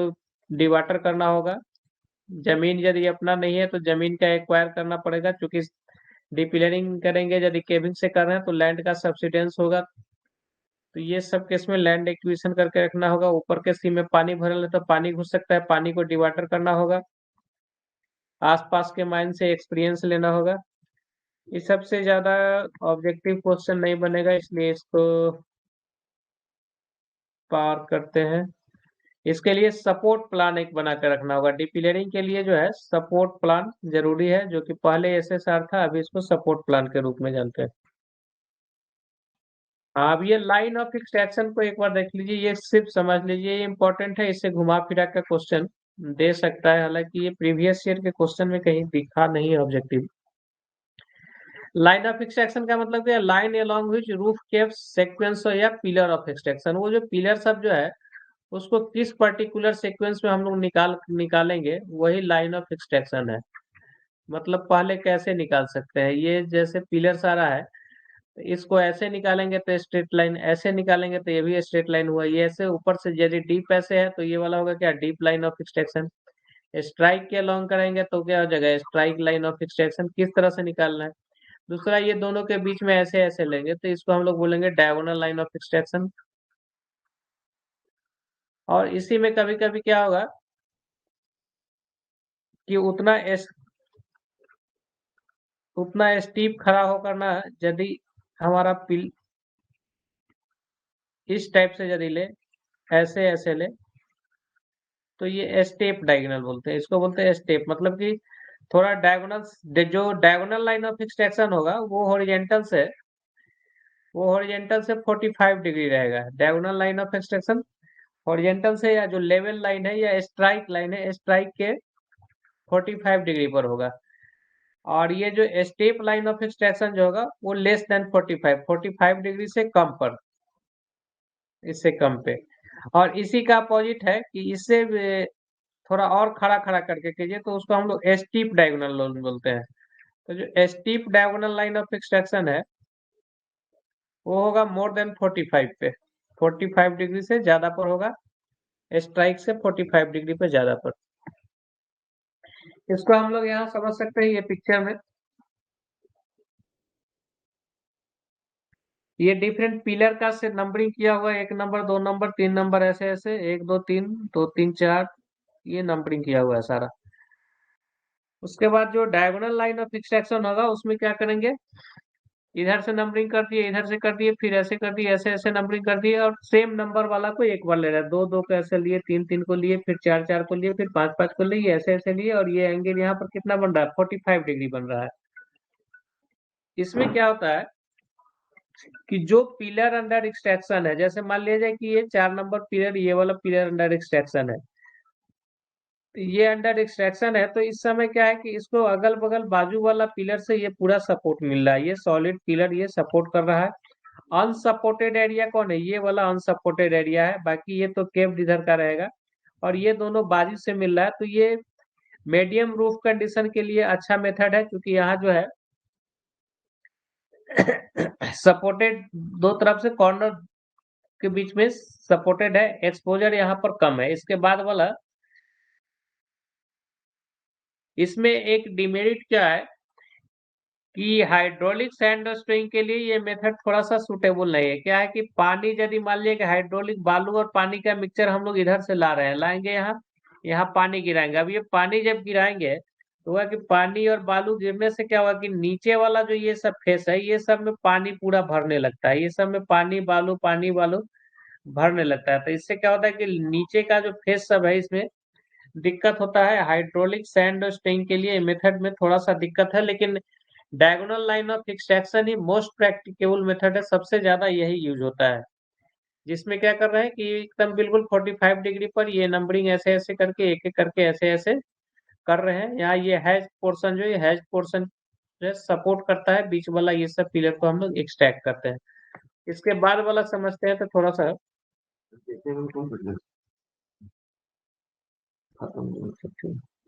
डिवाटर करना होगा। जमीन यदि अपना नहीं है तो जमीन का एक्वायर करना पड़ेगा, क्योंकि डीपिलरिंग करेंगे, यदि केविंग से कर रहे हैं तो लैंड का सब्सिडेंस होगा। तो ये सब केस में लैंड एक्विजिशन करके रखना होगा। ऊपर के सी में पानी भरल है तो पानी घुस सकता है, पानी को डिवाटर करना होगा। आसपास के माइन से एक्सपीरियंस लेना होगा। इस सबसे ज्यादा ऑब्जेक्टिव क्वेश्चन नहीं बनेगा, इसलिए इसको पार करते हैं। इसके लिए सपोर्ट प्लान एक बना कर रखना होगा। डिपिलरिंग के लिए जो है सपोर्ट प्लान जरूरी है, जो कि पहले एसएसआर था, अभी इसको सपोर्ट प्लान के रूप में जानते हैं। हाँ, अब ये लाइन ऑफ एक्सट्रैक्शन को एक बार देख लीजिए, ये सिर्फ समझ लीजिए, ये इंपॉर्टेंट है, इससे घुमा फिरा का क्वेश्चन दे सकता है। हालांकि ये प्रीवियस ईयर के क्वेश्चन में कहीं दिखा नहीं है ऑब्जेक्टिव। लाइन ऑफ एक्सट्रैक्शन का मतलब क्या है? Line along which roof caves sequence या पिलर ऑफ एक्सट्रैक्शन। वो जो पिलर सब जो है उसको किस पर्टिकुलर सीक्वेंस में हम लोग निकालेंगे, वही लाइन ऑफ एक्सट्रैक्शन है। मतलब पहले कैसे निकाल सकते हैं, ये जैसे पिलर सारा है, तो इसको ऐसे निकालेंगे तो स्ट्रेट लाइन, ऐसे निकालेंगे तो ये भी स्ट्रेट लाइन हुआ। ये ऐसे ऊपर से यदि डीप ऐसे है तो ये वाला होगा क्या, deep line of extraction. Strike के अलोंग करेंगे तो क्या हो जाएगा, स्ट्राइक लाइन ऑफ एक्सट्रैक्शन। किस तरह से निकालना है? दूसरा, ये दोनों के बीच में ऐसे ऐसे लेंगे तो इसको हम लोग बोलेंगे डायगोनल लाइन ऑफ एक्सट्रैक्शन। और इसी में कभी कभी क्या होगा कि उतना स्टीप खड़ा होकर ना, यदि हमारा पिल इस टाइप से यदि ले, ऐसे ऐसे ले, तो ये स्टेप डायगोनल बोलते हैं, इसको बोलते हैं स्टेप। मतलब कि थोड़ा डायगोनल, जो डायगोनल लाइन ऑफ एक्सट्रैक्शन होगा वो हॉरिजेंटल से 45 डिग्री रहेगा। Diagonal line of extraction horizontal से, या जो लेवल लाइन है या स्ट्राइक लाइन है, स्ट्राइक के 45 डिग्री पर होगा। और ये जो स्टेप लाइन ऑफ एक्सट्रैक्शन जो होगा वो लेस देन 45 डिग्री से कम पर, इससे कम पे। और इसी का अपोजिट है कि इससे थोड़ा और खड़ा खड़ा करके कीजिए तो उसको हम लोग स्टीप डायगोनल लाइन बोलते हैं। तो जो steep diagonal line of extraction है वो होगा मोर देन 45 पे, 45 डिग्री से ज्यादा पर होगा, स्ट्राइक से 45 डिग्री पे ज्यादा पर। इसको हम लोग यहाँ समझ सकते हैं, ये पिक्चर में ये डिफरेंट पिलर का से नंबरिंग किया हुआ है, 1 नंबर 2 नंबर 3 नंबर, ऐसे ऐसे 1 2 3 2 3 4, ये नंबरिंग किया हुआ है सारा। उसके बाद जो डायगोनल लाइन ऑफ एक्सट्रैक्शन होगा उसमें क्या करेंगे, इधर से नंबरिंग कर दिए, इधर से कर दिए, फिर ऐसे कर दिए, ऐसे ऐसे नंबरिंग कर दिए, और सेम नंबर वाला को एक बार ले रहा है। 2 2 को ऐसे लिए, 3 3 को लिए, फिर 4 4 को लिए, फिर 5 5 को लिए, ऐसे ऐसे लिए, और ये एंगल यहाँ पर कितना बन रहा है, 45 डिग्री बन रहा है। इसमें क्या होता है कि जो पिलर अंडर एक्सट्रैक्शन है, जैसे मान लिया जाए कि ये 4 नंबर पिलर, ये वाला पिलर अंडर एक्सट्रैक्शन है, तो ये अंडर एक्सट्रैक्शन है, तो इस समय क्या है कि इसको अगल बगल बाजू वाला पिलर से ये पूरा सपोर्ट मिल रहा है, ये सॉलिड पिलर ये सपोर्ट कर रहा है। अनसपोर्टेड एरिया कौन है, ये वाला अनसपोर्टेड एरिया है, बाकी ये तो केव्ड इधर का रहेगा। और ये दोनों बाजू से मिल रहा है, तो ये मीडियम रूफ कंडीशन के लिए अच्छा मेथड है, क्योंकि यहाँ जो है सपोर्टेड, दो तरफ से कॉर्नर के बीच में सपोर्टेड है, एक्सपोजर यहाँ पर कम है। इसके बाद वाला, इसमें एक डिमेरिट क्या है कि हाइड्रोलिक सैंड स्टोइंग के लिए ये मेथड थोड़ा सा सुटेबल नहीं है। क्या है कि पानी यदि मान लिया कि हाइड्रोलिक बालू और पानी का मिक्सचर हम लोग इधर से ला रहे हैं, लाएंगे यहाँ, यहाँ पानी गिराएंगे। अब ये पानी जब गिराएंगे तो हुआ कि पानी और बालू गिरने से क्या हुआ कि नीचे वाला जो ये सब फेस है, ये सब में पानी पूरा भरने लगता है, ये सब में पानी बालू भरने लगता है। तो इससे क्या होता है कि नीचे का जो फेस सब है इसमें दिक्कत होता है। हाइड्रोलिक सैंड स्टेइंग के लिए मेथड में थोड़ा सा दिक्कत है, लेकिन diagonal line of extraction he most practicable method है, सबसे ज्यादा यही यूज होता है। जिसमें क्या कर रहे हैं कि एकदम बिल्कुल 45 डिग्री पर ये नंबरिंग ऐसे ऐसे करके एक एक करके ऐसे ऐसे कर रहे हैं। यहाँ ये हैज पोर्शन, जो ये हैज पोर्शन जो सपोर्ट करता है बीच वाला, ये सब पिलर को हम लोग एक्सट्रैक्ट करते हैं। इसके बाद वाला समझते हैं तो थोड़ा सा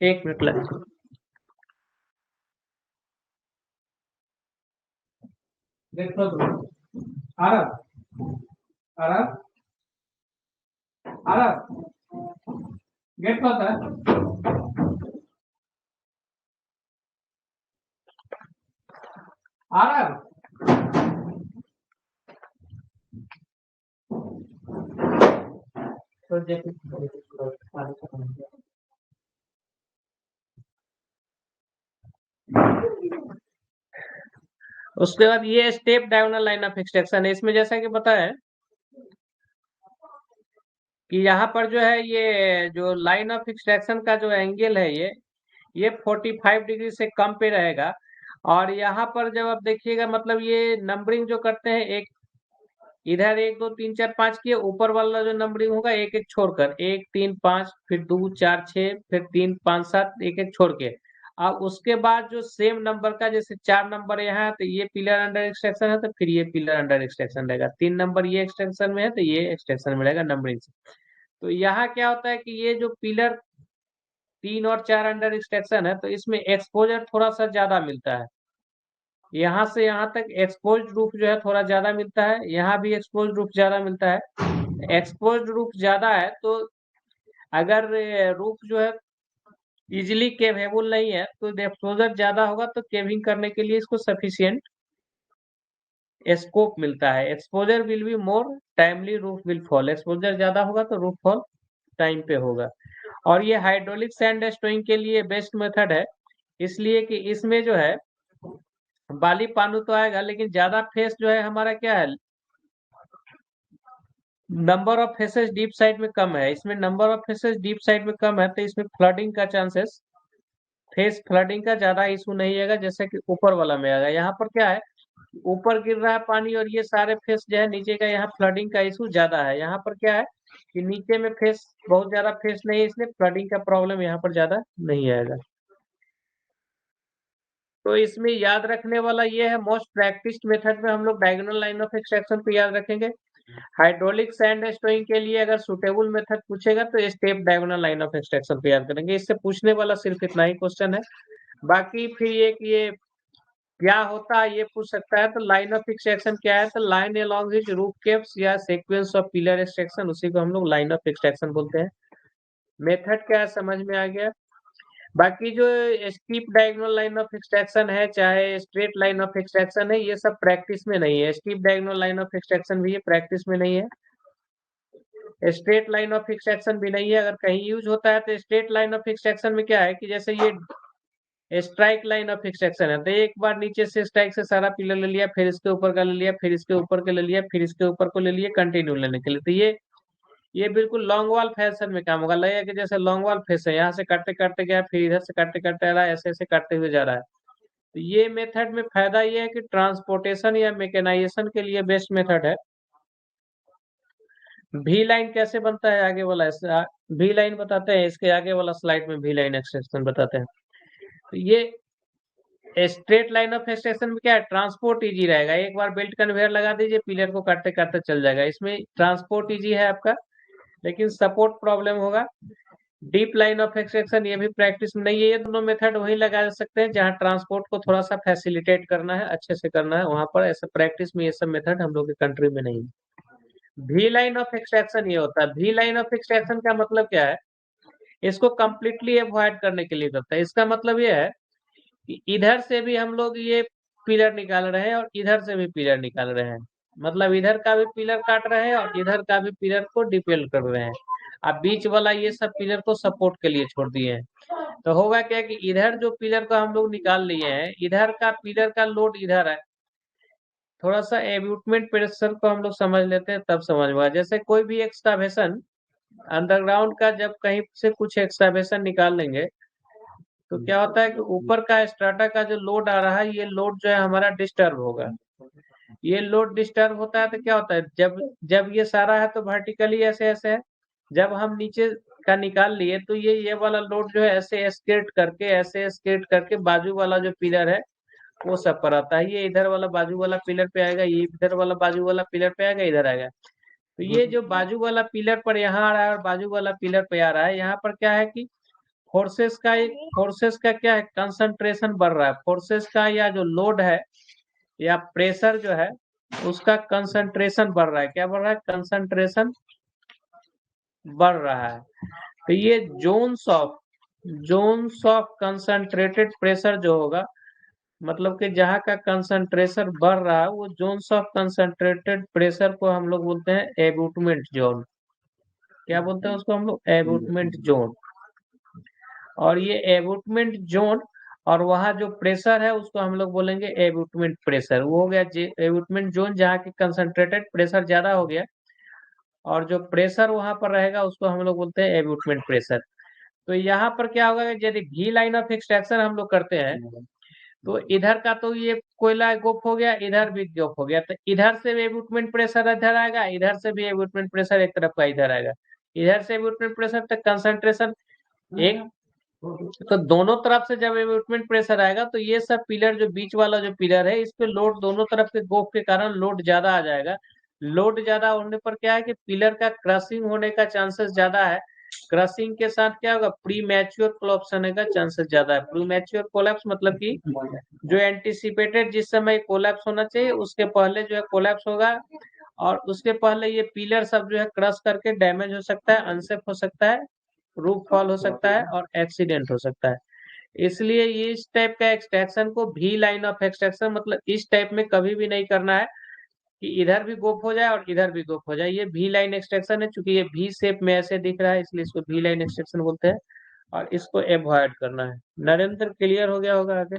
एक मिनट लगेगा। देखो तो आरब आरब आरब गेट कौन है? आ रहा है? उसके बाद ये step diagonal line of extraction है। इसमें जैसा कि पता है कि यहाँ पर जो है ये जो लाइन ऑफ एक्सट्रैक्शन का जो एंगल है ये 45 डिग्री से कम पे रहेगा। और यहाँ पर जब आप देखिएगा मतलब ये नंबरिंग जो करते हैं, एक इधर 1 2 3 4 5 किए, ऊपर वाला जो नंबरिंग होगा एक एक छोड़कर 1 3 5 फिर 2 4 6 फिर 3 5 7 एक एक छोड़ के। अब उसके बाद जो सेम नंबर का जैसे 4 नंबर यहाँ है तो ये पिलर अंडर एक्सट्रैक्शन है, तो फिर ये पिलर अंडर एक्सट्रैक्शन रहेगा। 3 नंबर ये एक्सट्रैक्शन में है तो ये एक्सट्रैक्शन में रहेगा नंबरिंग से। तो यहाँ क्या होता है कि ये जो पिलर 3 और 4 अंडर एक्सट्रैक्शन है तो इसमें एक्सपोजर थोड़ा सा ज्यादा मिलता है। यहाँ से यहाँ तक एक्सपोज्ड रूफ जो है थोड़ा ज्यादा मिलता है, यहाँ भी एक्सपोज्ड रूफ ज्यादा मिलता है। एक्सपोज्ड रूफ ज्यादा है तो अगर रूफ जो है इजिली केवेबल नहीं है तो एक्सपोजर ज्यादा होगा तो केविंग करने के लिए इसको सफिशियंट स्कोप मिलता है। Exposure will be more timely roof will fall, exposure ज्यादा होगा तो रूफ फॉल टाइम पे होगा। और ये हाइड्रोलिक सैंड स्टोइंग के लिए बेस्ट मेथड है, इसलिए कि इसमें जो है बाली पानी तो आएगा लेकिन ज्यादा फेस जो है हमारा क्या है, number of faces deep side में कम है। इसमें number of faces deep side में कम है तो इसमें फ्लडिंग का चांसेस, फेस फ्लडिंग का ज्यादा इशू नहीं आएगा जैसे कि ऊपर वाला में आएगा। यहाँ पर क्या है, ऊपर गिर रहा है पानी और ये सारे फेस जो है नीचे का, यहाँ फ्लडिंग का इशू ज्यादा है। यहाँ पर क्या है कि नीचे में फेस बहुत ज्यादा फेस नहीं है, इसलिए फ्लडिंग का प्रॉब्लम यहाँ पर ज्यादा नहीं आएगा। तो इसमें याद रखने वाला ये है, मोस्ट प्रैक्टिस्ड मेथड में हम लोग डायगोनल लाइन ऑफ एक्सट्रैक्शन को याद रखेंगे। हाइड्रोलिक सैंड स्टोइंग के लिए अगर सुटेबल मेथड पूछेगा तो step diagonal line of extraction को याद करेंगे। इससे पूछने वाला सिर्फ इतना ही क्वेश्चन है। बाकी फिर ये क्या होता है ये पूछ सकता है। तो लाइन ऑफ एक्सट्रैक्शन क्या है, तो line along his roof keeps या सीक्वेंस ऑफ पिलर एक्सट्रैक्शन, उसी को हम लोग लाइन ऑफ एक्सट्रैक्शन बोलते हैं। मेथड क्या है समझ में आ गया। बाकी जो steep diagonal line of extraction है चाहे स्ट्रेट लाइन ऑफ एक्सट्रैक्शन है, ये सब प्रैक्टिस में नहीं है। Steep diagonal line of extraction भी ये प्रैक्टिस में नहीं है, स्ट्रेट लाइन ऑफ एक्सट्रैक्शन भी नहीं है। अगर कहीं यूज होता है तो स्ट्रेट लाइन ऑफ एक्सट्रैक्शन में क्या है कि जैसे ये स्ट्राइक लाइन ऑफ एक्सट्रैक्शन है तो एक बार नीचे से स्ट्राइक से सारा पिलर ले लिया, फिर इसके ऊपर का ले लिया, फिर इसके ऊपर का ले लिया, फिर इसके ऊपर को ले लिया, कंटिन्यू लेने के लिए। तो ये बिल्कुल लॉन्ग वॉल फैशन में काम होगा। लगेगा कि जैसे लॉन्ग वॉल फेस है, यहाँ से काटते काटते गया, फिर इधर से काटते काटते आ रहा है, ऐसे ऐसे काटते हुए जा रहा है। तो ये मेथड में फायदा ये है कि ट्रांसपोर्टेशन या मैकेनाइजेशन के लिए बेस्ट मेथड है। भी लाइन कैसे बनता है आगे वाला, भी लाइन बताते हैं, इसके आगे वाला स्लाइड में भी लाइन एक्सटेंशन बताते हैं। तो ये स्ट्रेट लाइन ऑफ एक्सटेंशन में क्या है, ट्रांसपोर्ट इजी रहेगा। एक बार बेल्ट कन्वेयर लगा दीजिए, पिलर को काटते काटते चल जाएगा। इसमें ट्रांसपोर्ट इजी है आपका, लेकिन सपोर्ट प्रॉब्लम होगा। डीप लाइन ऑफ एक्सट्रैक्शन ये भी प्रैक्टिस में नहीं है। ये दोनों मेथड वहीं लगा सकते हैं जहां ट्रांसपोर्ट को थोड़ा सा फैसिलिटेट करना है, अच्छे से करना है, वहां पर ऐसा प्रैक्टिस में ये सब मेथड हम लोग के कंट्री में नहीं है। भी लाइन ऑफ एक्सट्रैक्शन ये होता है। भी लाइन ऑफ एक्सट्रैक्शन का मतलब क्या है, इसको कंप्लीटली अवॉइड करने के लिए करता है। इसका मतलब ये है कि इधर से भी हम लोग ये पिलर निकाल रहे हैं और इधर से भी पिलर निकाल रहे हैं, मतलब इधर का भी पिलर काट रहे हैं और इधर का भी पिलर को डिपेल कर रहे हैं। अब बीच वाला ये सब पिलर को सपोर्ट के लिए छोड़ दिए हैं। तो होगा क्या कि इधर जो पिलर को हम लोग निकाल लिए हैं, इधर का पिलर का लोड इधर है। थोड़ा सा एब्यूटमेंट प्रेशर को हम लोग समझ लेते हैं तब समझ में आएगा। जैसे कोई भी एक्सकावेशन अंडरग्राउंड का जब कहीं से कुछ एक्सकावेशन निकाल लेंगे तो क्या होता है कि ऊपर का स्ट्राटा का जो लोड आ रहा है, ये लोड जो है हमारा डिस्टर्ब होगा। ये लोड डिस्टर्ब होता है तो क्या होता है, जब जब ये सारा है तो वर्टिकली ऐसे ऐसे है, जब हम नीचे का निकाल लिए तो ये वाला लोड जो है ऐसे स्केट करके बाजू वाला जो पिलर है वो सब पर आता है। ये इधर वाला बाजू वाला पिलर पे आएगा, ये इधर वाला बाजू वाला पिलर पे आएगा, इधर आएगा। तो ये जो बाजू वाला पिलर पर यहाँ आ रहा है और बाजू वाला पिलर पे आ रहा है, यहाँ पर क्या है कि फोर्सेस का क्या है, कंसंट्रेशन बढ़ रहा है। फोर्सेस का या जो लोड है या प्रेशर जो है उसका कंसंट्रेशन बढ़ रहा है। क्या बढ़ रहा है, कंसंट्रेशन बढ़ रहा है। तो ये जोन्स ऑफ कंसंट्रेटेड प्रेशर जो होगा मतलब कि जहाँ का कंसंट्रेशन बढ़ रहा है वो जोन्स ऑफ कंसंट्रेटेड प्रेशर को हम लोग बोलते हैं एबूटमेंट जोन। क्या बोलते हैं उसको हम लोग? एबूटमेंट जोन। और ये एबूटमेंट जोन और वहाँ जो प्रेशर है उसको हम लोग बोलेंगे एबूटमेंट प्रेशर। वो हो गया एबूटमेंट जोन जहाँ की कंसंट्रेटेड प्रेशर ज्यादा हो गया, और जो प्रेशर वहां पर रहेगा उसको हम लोग बोलते हैं एबूटमेंट प्रेशर। तो यहाँ पर क्या होगा कि यदि भी लाइन ऑफ एक्सट्रैक्शन हम लोग करते हैं तो इधर का तो ये कोयला गोप हो गया, इधर भी गोप हो गया, तो इधर से भी एबूटमेंट प्रेशर इधर आएगा, इधर से भी एबूटमेंट प्रेशर एक तरफ का इधर आएगा, इधर से एबूटमेंट प्रेशर तक कंसंट्रेशन एक। तो दोनों तरफ से जब एबूटमेंट प्रेशर आएगा तो ये सब पिलर, जो बीच वाला जो पिलर है, इस पे लोड दोनों तरफ के गोप के कारण लोड ज्यादा आ जाएगा। लोड ज्यादा होने पर क्या है कि पिलर का क्रशिंग होने का चांसेस ज्यादा है। क्रशिंग के साथ क्या होगा? प्री मैच्योर कोलैप्स होने का चांसेस ज्यादा है। प्री मैच्योर कोलैप्स मतलब कि जो एंटिसिपेटेड जिस समय कोलैप्स होना चाहिए उसके पहले जो है कोलैप्स होगा, और उसके पहले ये पिलर सब जो है क्रश करके डैमेज हो सकता है, अनसेफ हो सकता है, रूफ फॉल हो सकता है और एक्सीडेंट हो सकता है। इसलिए ये इस टाइप का एक्सट्रैक्शन को भी लाइन ऑफ एक्सट्रैक्शन मतलब इस टाइप में कभी भी नहीं करना है कि इधर भी गोप हो जाए और इधर भी गोप हो जाए। ये भी लाइन एक्सट्रैक्शन है, चूंकि ये भी शेप में ऐसे दिख रहा है इसलिए इसको भी लाइन एक्सट्रैक्शन बोलते हैं, और इसको अवॉइड करना है। नरेंद्र, क्लियर हो गया होगा आगे?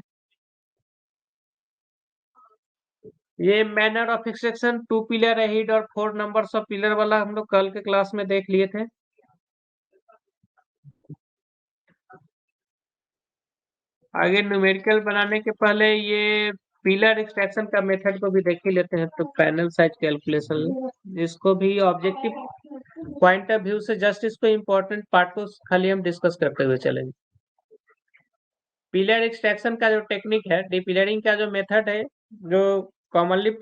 ये मैनर ऑफ एक्सट्रैक्शन, 2 पिलर है हेड और 4 नंबर्स ऑफ पिलर वाला हम लोग कल के क्लास में देख लिए थे। आगे न्यूमेरिकल बनाने के पहले ये पिलर एक्सट्रैक्शन का मेथड को भी देख ही लेते हैं। तो पैनल साइज कैलकुलेशन, इसको भी ऑब्जेक्टिव पॉइंट ऑफ व्यू से जस्ट इसको इम्पोर्टेंट पार्ट को खाली हम डिस्कस करते हुए चलेंगे। पिलर एक्सट्रैक्शन का जो टेक्निक है, डिपिलरिंग का जो मेथड है, जो कॉमनली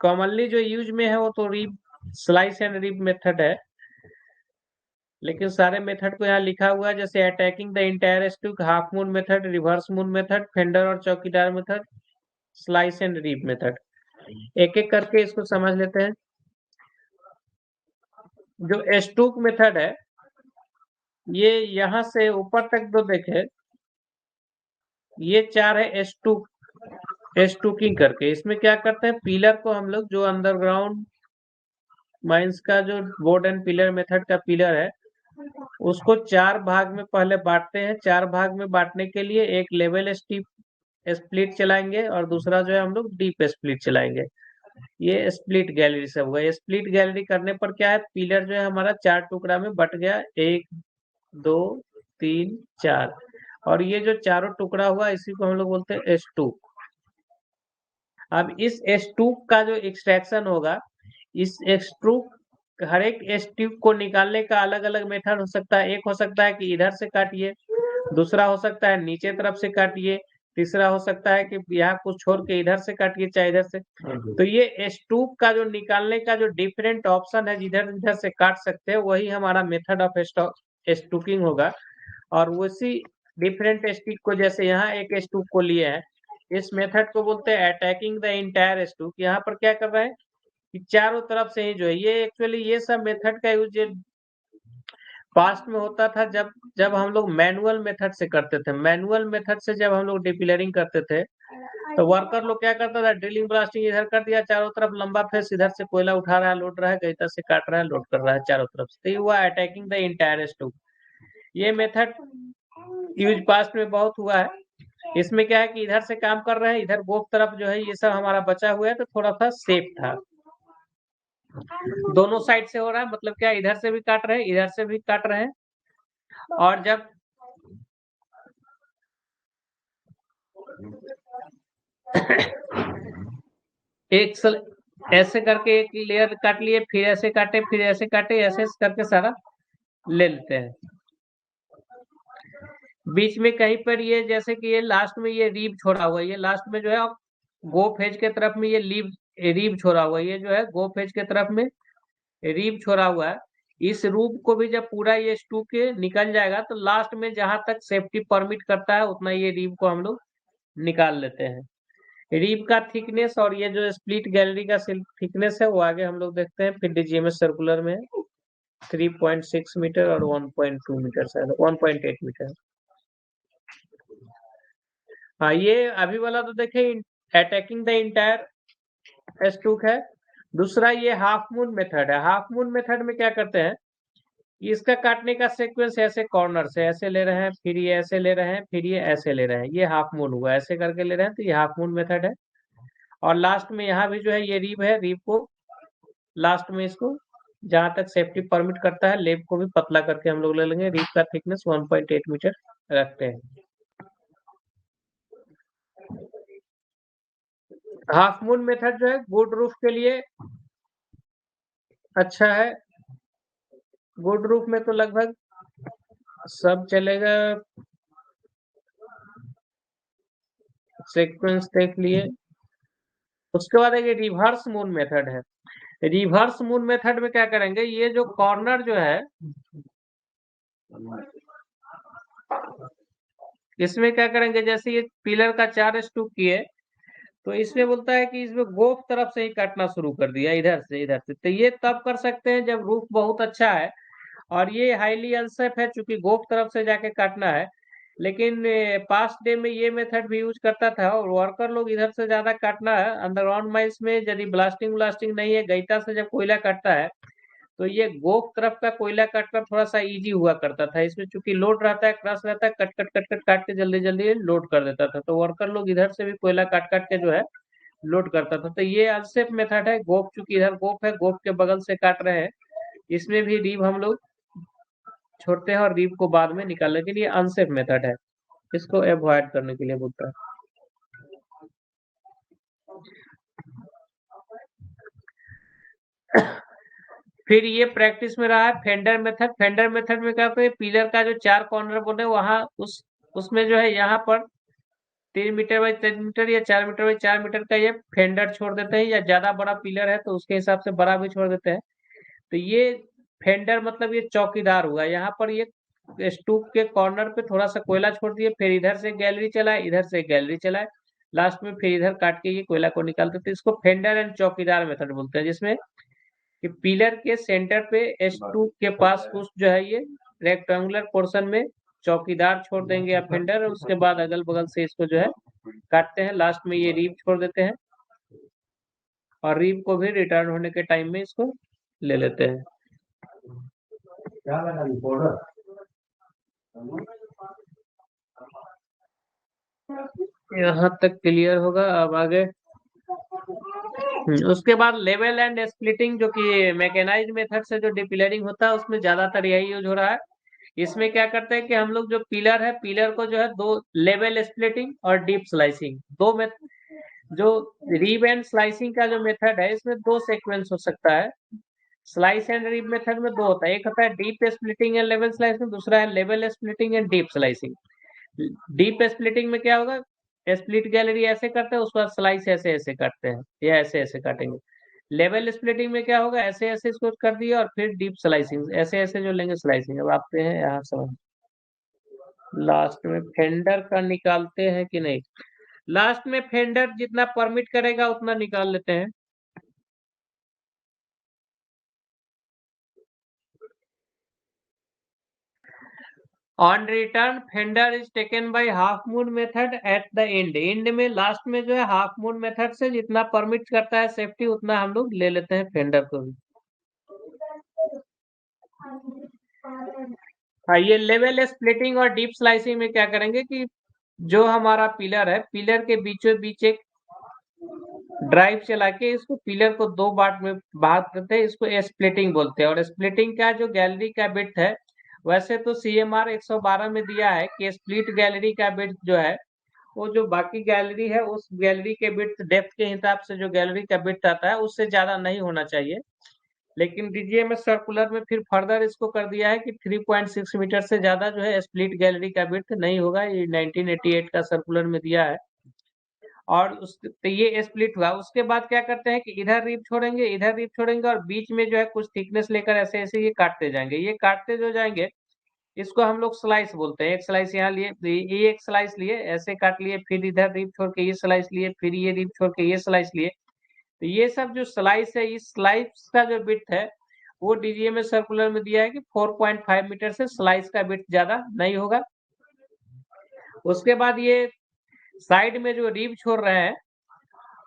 कॉमनली जो यूज में है वो तो rib, slice and rib method है, लेकिन सारे मेथड को यहाँ लिखा हुआ है, जैसे attacking the entire stook, half moon method, reverse moon method, fender और chowkidar method, slice and rip method. एक एक करके इसको समझ लेते हैं। जो स्टूक मेथड है, ये यहाँ से ऊपर तक तो देखे, ये 4 है स्टूक, स्टूकिंग करके। इसमें क्या करते हैं, पिलर को हम लोग जो अंडरग्राउंड माइंस का जो बोर्ड एंड पिलर मेथड का पिलर है उसको 4 भाग में पहले बांटते हैं। 4 भाग में बांटने के लिए एक लेवल स्टीप स्प्लिट चलाएंगे और दूसरा जो है हम लोग डीप स्प्लिट चलाएंगे। ये स्प्लिट गैलरी सब हुआ। स्प्लिट गैलरी करने पर क्या है, पिलर जो है हमारा 4 टुकड़ा में बट गया, 1 2 3 4, और ये जो चारों टुकड़ा हुआ इसी को हम लोग बोलते हैं स्टूक। अब इस स्टूक का जो एक्सट्रैक्शन होगा, इस स्टूक, हर एक स्टूक को निकालने का अलग अलग मेथड हो सकता है। एक हो सकता है कि इधर से काटिए, दूसरा हो सकता है नीचे तरफ से काटिए, तीसरा हो सकता है कि यहाँ कुछ छोड़ के इधर से काटिए चाहे इधर से। तो ये स्टूक का जो निकालने का जो डिफरेंट ऑप्शन है, जिधर जिधर से काट सकते हैं, वही हमारा मेथड ऑफ स्टूकिंग होगा। और उसी डिफरेंट स्टिक को, जैसे यहाँ एक स्टूक को लिए हैं, इस मेथड को बोलते हैं अटैकिंग द इंटायर स्टूक। यहाँ पर क्या कर रहे हैं कि चारों तरफ से ही जो है, ये एक्चुअली ये सब मेथड का यूज पास्ट में होता था, जब जब हम लोग मैनुअल मेथड से करते थे। मैनुअल मेथड से जब हम लोग डिपिलरिंग करते थे तो वर्कर लोग क्या करता था, ड्रिलिंग ब्लास्टिंग इधर कर दिया, चारों तरफ लंबा फेस, इधर से कोयला उठा रहा है, लोड रहा है, कहीं तरह से काट रहा है, लोड कर रहा है चारों तरफ से। तो ये हुआ अटैकिंग द इंटायर स्टूक। ये मेथड यूज पास्ट में बहुत हुआ है। इसमें क्या है कि इधर से काम कर रहे हैं, इधर गोप तरफ जो है ये सब हमारा बचा हुआ है, तो थोड़ा सा सेफ था। दोनों साइड से हो रहा है, मतलब क्या, इधर से भी काट रहे हैं, इधर से भी काट रहे हैं। और जब एक ऐसे करके एक लेयर काट लिए, फिर ऐसे काटे, फिर ऐसे काटे, ऐसे करके सारा ले लेते हैं। बीच में कहीं पर ये, जैसे कि ये लास्ट में ये रीब छोड़ा हुआ है, ये लास्ट में जो है गो फेज के तरफ में ये रीब छोड़ा हुआ है, ये जो है गो फेज के तरफ में रीब छोड़ा हुआ है। इस रूप को भी जब पूरा ये स्टू के निकल जाएगा तो लास्ट में जहां तक सेफ्टी परमिट करता है उतना ये रीब को हम लोग निकाल लेते हैं। रीब का थिकनेस और ये जो स्प्लिट गैलरी का थिकनेस है वो आगे हम लोग देखते हैं। फिर डीजीएमएस सर्कुलर में 3.6 मीटर और 1.2 मीटर, शायद 1.8 मीटर। हाँ, ये अभी वाला तो देखे अटैकिंग द इंटायर स्टूक है। दूसरा ये हाफ मून मेथड है। हाफ मून मेथड में क्या करते हैं, इसका काटने का सीक्वेंस ऐसे कॉर्नर से ऐसे ले रहे हैं, फिर ये ऐसे ले रहे हैं, फिर ये ऐसे ले रहे हैं, ये हाफ मून हुआ, ऐसे करके ले रहे हैं, तो ये हाफ मून मेथड है। और लास्ट में यहाँ भी जो है ये रिब है, रिब को लास्ट में इसको जहां तक सेफ्टी परमिट करता है लेब को भी पतला करके हम लोग ले लेंगे। रिब का थिकनेस 1.8 मीटर रखते हैं। हाफ मून मेथड जो है गुड रूफ के लिए अच्छा है। गुड रूफ में तो लगभग सब चलेगा। सीक्वेंस देख लिए। उसके बाद ये रिवर्स मून मेथड है। रिवर्स मून मेथड में क्या करेंगे, ये जो कॉर्नर जो है इसमें क्या करेंगे, जैसे ये पिलर का 4 स्टूक किए, तो इसमें बोलता है कि इसमें गोफ तरफ से ही काटना शुरू कर दिया, इधर से इधर से। तो ये तब कर सकते हैं जब रूफ बहुत अच्छा है और ये हाईली अनसेफ है, चूंकि गोफ तरफ से जाके काटना है। लेकिन पास्ट डे में ये मेथड भी यूज करता था और वर्कर लोग इधर से ज्यादा काटना है। अंडरग्राउंड माइंस में यदि ब्लास्टिंग ब्लास्टिंग नहीं है, गईता से जब कोयला काटता है तो ये गोफ तरफ का कोयला काटना थोड़ा सा इजी हुआ करता था। इसमें चूंकि लोड रहता है, क्रश रहता है, कट कट कट कट काट के जल्दी जल्दी लोड कर देता था, तो वर्कर लोग इधर से भी कोयला काट काट के जो है लोड करता था। तो ये अनसेफ मेथड है। गोफ चूंकि इधर गोफ है, गोफ के बगल से काट रहे हैं, इसमें भी रीब हम लोग छोड़ते हैं और रीब को बाद में निकाल, लेकिन ये अनसेफ मेथड है, इसको अवॉइड करने के लिए बोलता है। फिर ये प्रैक्टिस में रहा है फेंडर मेथड। फेंडर मेथड में क्या होता है, पिलर का जो 4 कॉर्नर बने वहां उसमें जो है यहाँ पर 3 मीटर बाई 3 मीटर या 4 मीटर बाई 4 मीटर का ये फेंडर छोड़ देते हैं, या ज्यादा बड़ा पिलर है तो उसके हिसाब से बड़ा भी छोड़ देते हैं। तो ये फेंडर मतलब ये चौकीदार हुआ। यहाँ पर ये स्टूप के कॉर्नर पे थोड़ा सा कोयला छोड़ दिए, फिर इधर से गैलरी चलाए, इधर से गैलरी चलाए, लास्ट में फिर इधर काट के ये कोयला को निकालते थे। इसको फेंडर एंड चौकीदार मेथड बोलते हैं, जिसमें कि पिलर के सेंटर पे स्टूप के पास कुछ जो है ये रेक्टेंगुलर पोर्शन में चौकीदार छोड़ देंगे या फेंडर, उसके बाद अगल बगल से इसको जो है काटते हैं, लास्ट में ये रीब छोड़ देते हैं और रीब को भी रिटर्न होने के टाइम में इसको ले लेते हैं। यहाँ तक क्लियर होगा, अब आगे। उसके बाद लेवल एंड स्प्लिटिंग, जो कि मैकेनाइज्ड मेथड से जो डिपिलरिंग होता है उसमें ज्यादातर यही यूज हो रहा है। इसमें क्या करते हैं कि हम लोग जो पिलर है, पिलर को जो है दो लेवल स्प्लिटिंग और डीप स्लाइसिंग, दो में जो रीब एंड स्लाइसिंग का जो मेथड है इसमें दो सीक्वेंस हो सकता है। स्लाइस एंड रीब मेथड में दो होता है, एक होता है deep splitting and level slicing, दूसरा है level splitting and deep slicing. Deep splitting में क्या होगा, स्प्लिट गैलरी ऐसे करते हैं, उसके बाद स्लाइस ऐसे ऐसे काटते हैं, या ऐसे ऐसे काटेंगे। लेवल स्प्लिटिंग में क्या होगा, ऐसे ऐसे इसको कर दिया और फिर डीप स्लाइसिंग ऐसे ऐसे जो लेंगे स्लाइसिंग। अब आते हैं यहाँ समझ, लास्ट में फेंडर का निकालते हैं कि नहीं। लास्ट में फेंडर जितना परमिट करेगा उतना निकाल लेते हैं। On return fender is taken by half moon method at the end. And में लास्ट में जो है हाफ मून मेथड से जितना परमिट करता है सेफ्टी उतना हम लोग ले लेते हैं फेंडर को भी। हाँ, ये लेवल स्प्लिटिंग और डीप स्लाइसिंग में क्या करेंगे कि जो हमारा पिलर है, पिलर के बीचों बीच एक ड्राइव चला के इसको पिलर को दो पार्ट में भाग देते हैं, इसको स्प्लिटिंग बोलते हैं। और स्प्लिटिंग का जो गैलरी का बिड्थ है, वैसे तो CMR 112 में दिया है कि स्प्लिट गैलरी का बिड्थ जो है वो जो बाकी गैलरी है उस गैलरी के बिड्थ डेप्थ के हिसाब से जो गैलरी का बिड्थ आता है उससे ज्यादा नहीं होना चाहिए। लेकिन DGMS सर्कुलर में फिर फर्दर इसको कर दिया है कि 3.6 मीटर से ज्यादा जो है स्प्लिट गैलरी का बिड्थ नहीं होगा। ये 1988 का सर्कुलर में दिया है। और तो ये स्प्लिट हुआ, उसके बाद क्या करते हैं कि इधर रिप छोड़ेंगे, इधर रिप छोड़ेंगे और बीच में जो है कुछ थिकनेस लेकर ऐसे ऐसे ये काटते जाएंगे। ये काटते जो जाएंगे इसको हम लोग स्लाइस बोलते हैं। एक स्लाइस यहाँ लिए, ये एक स्लाइस लिए ऐसे काट लिए, फिर इधर रिप छोड़ के ये स्लाइस लिए, फिर ये रिप छोड़ के ये स्लाइस लिए। तो ये सब जो स्लाइस है, इस स्लाइस का जो बिड्थ है वो DGMS सर्कुलर में दिया है कि 4.5 मीटर से स्लाइस का बिड्थ ज्यादा नहीं होगा। उसके बाद ये साइड में जो रिब छोड़ रहे हैं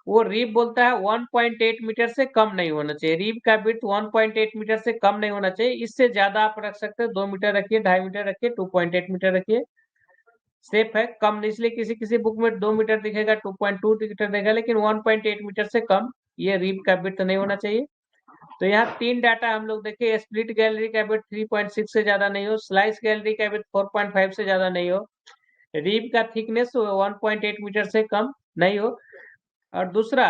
वो रिब बोलता है 1.8 मीटर से कम नहीं होना चाहिए। रिब का विड्थ 1.8 मीटर से कम नहीं होना चाहिए। इससे ज्यादा आप रख सकते हैं, 2 मीटर रखिए, 2.5 मीटर रखिए, 2.8 मीटर रखिए, सेफ है। कम इसलिए किसी किसी बुक में 2 मीटर दिखेगा, 2.2 मीटर दिखेगा, लेकिन 1.8 मीटर से कम ये रिब का विड्थ नहीं होना चाहिए। तो यहाँ 3 डाटा हम लोग देखे, स्प्लिट गैलरी का विड्थ 3.6 से ज्यादा नहीं हो, स्लाइस गैलरी का विड्थ 4.5 से ज्यादा नहीं हो, रिब का थिकनेस 1.8 मीटर से कम नहीं हो, और दूसरा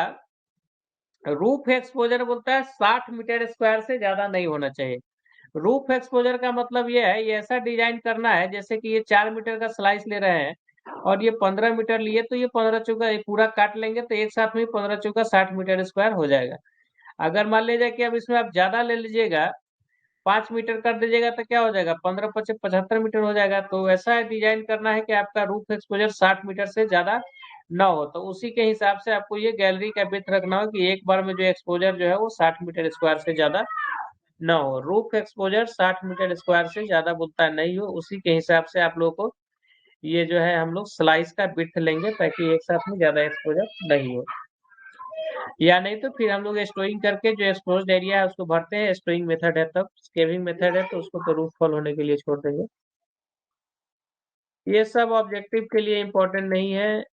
रूफ एक्सपोजर बोलता है 60 मीटर स्क्वायर से ज्यादा नहीं होना चाहिए। रूफ एक्सपोजर का मतलब ये है, ये ऐसा डिजाइन करना है जैसे कि ये 4 मीटर का स्लाइस ले रहे हैं और ये 15 मीटर लिए, तो ये 15 चौका ये पूरा काट लेंगे तो एक साथ में 15 चौका 60 मीटर स्क्वायर हो जाएगा। अगर मान लीजिए कि अब इसमें आप ज्यादा ले लीजिएगा, 5 मीटर कर दीजिएगा तो क्या हो जाएगा, 15 पचे 75 मीटर हो जाएगा। तो ऐसा डिजाइन करना है कि आपका रूफ एक्सपोजर 60 मीटर से ज्यादा ना हो। तो उसी के हिसाब से आपको ये गैलरी का विड्थ रखना हो कि एक बार में जो एक्सपोजर जो है वो 60 मीटर स्क्वायर से ज्यादा ना हो। रूफ एक्सपोजर 60 मीटर स्क्वायर से ज्यादा बोलता है नहीं हो। उसी के हिसाब से आप लोगों को ये जो है हम लोग स्लाइस का विड्थ लेंगे ताकि एक साथ में ज्यादा एक्सपोजर नहीं हो। या नहीं तो फिर हम लोग स्टोइंग करके जो एक्सपोज्ड एरिया है उसको भरते हैं, स्टोइंग मेथड है, तब स्केविंग मेथड है तो उसको तो रूफ फॉल होने के लिए छोड़ देंगे। ये सब ऑब्जेक्टिव के लिए इम्पोर्टेंट नहीं है,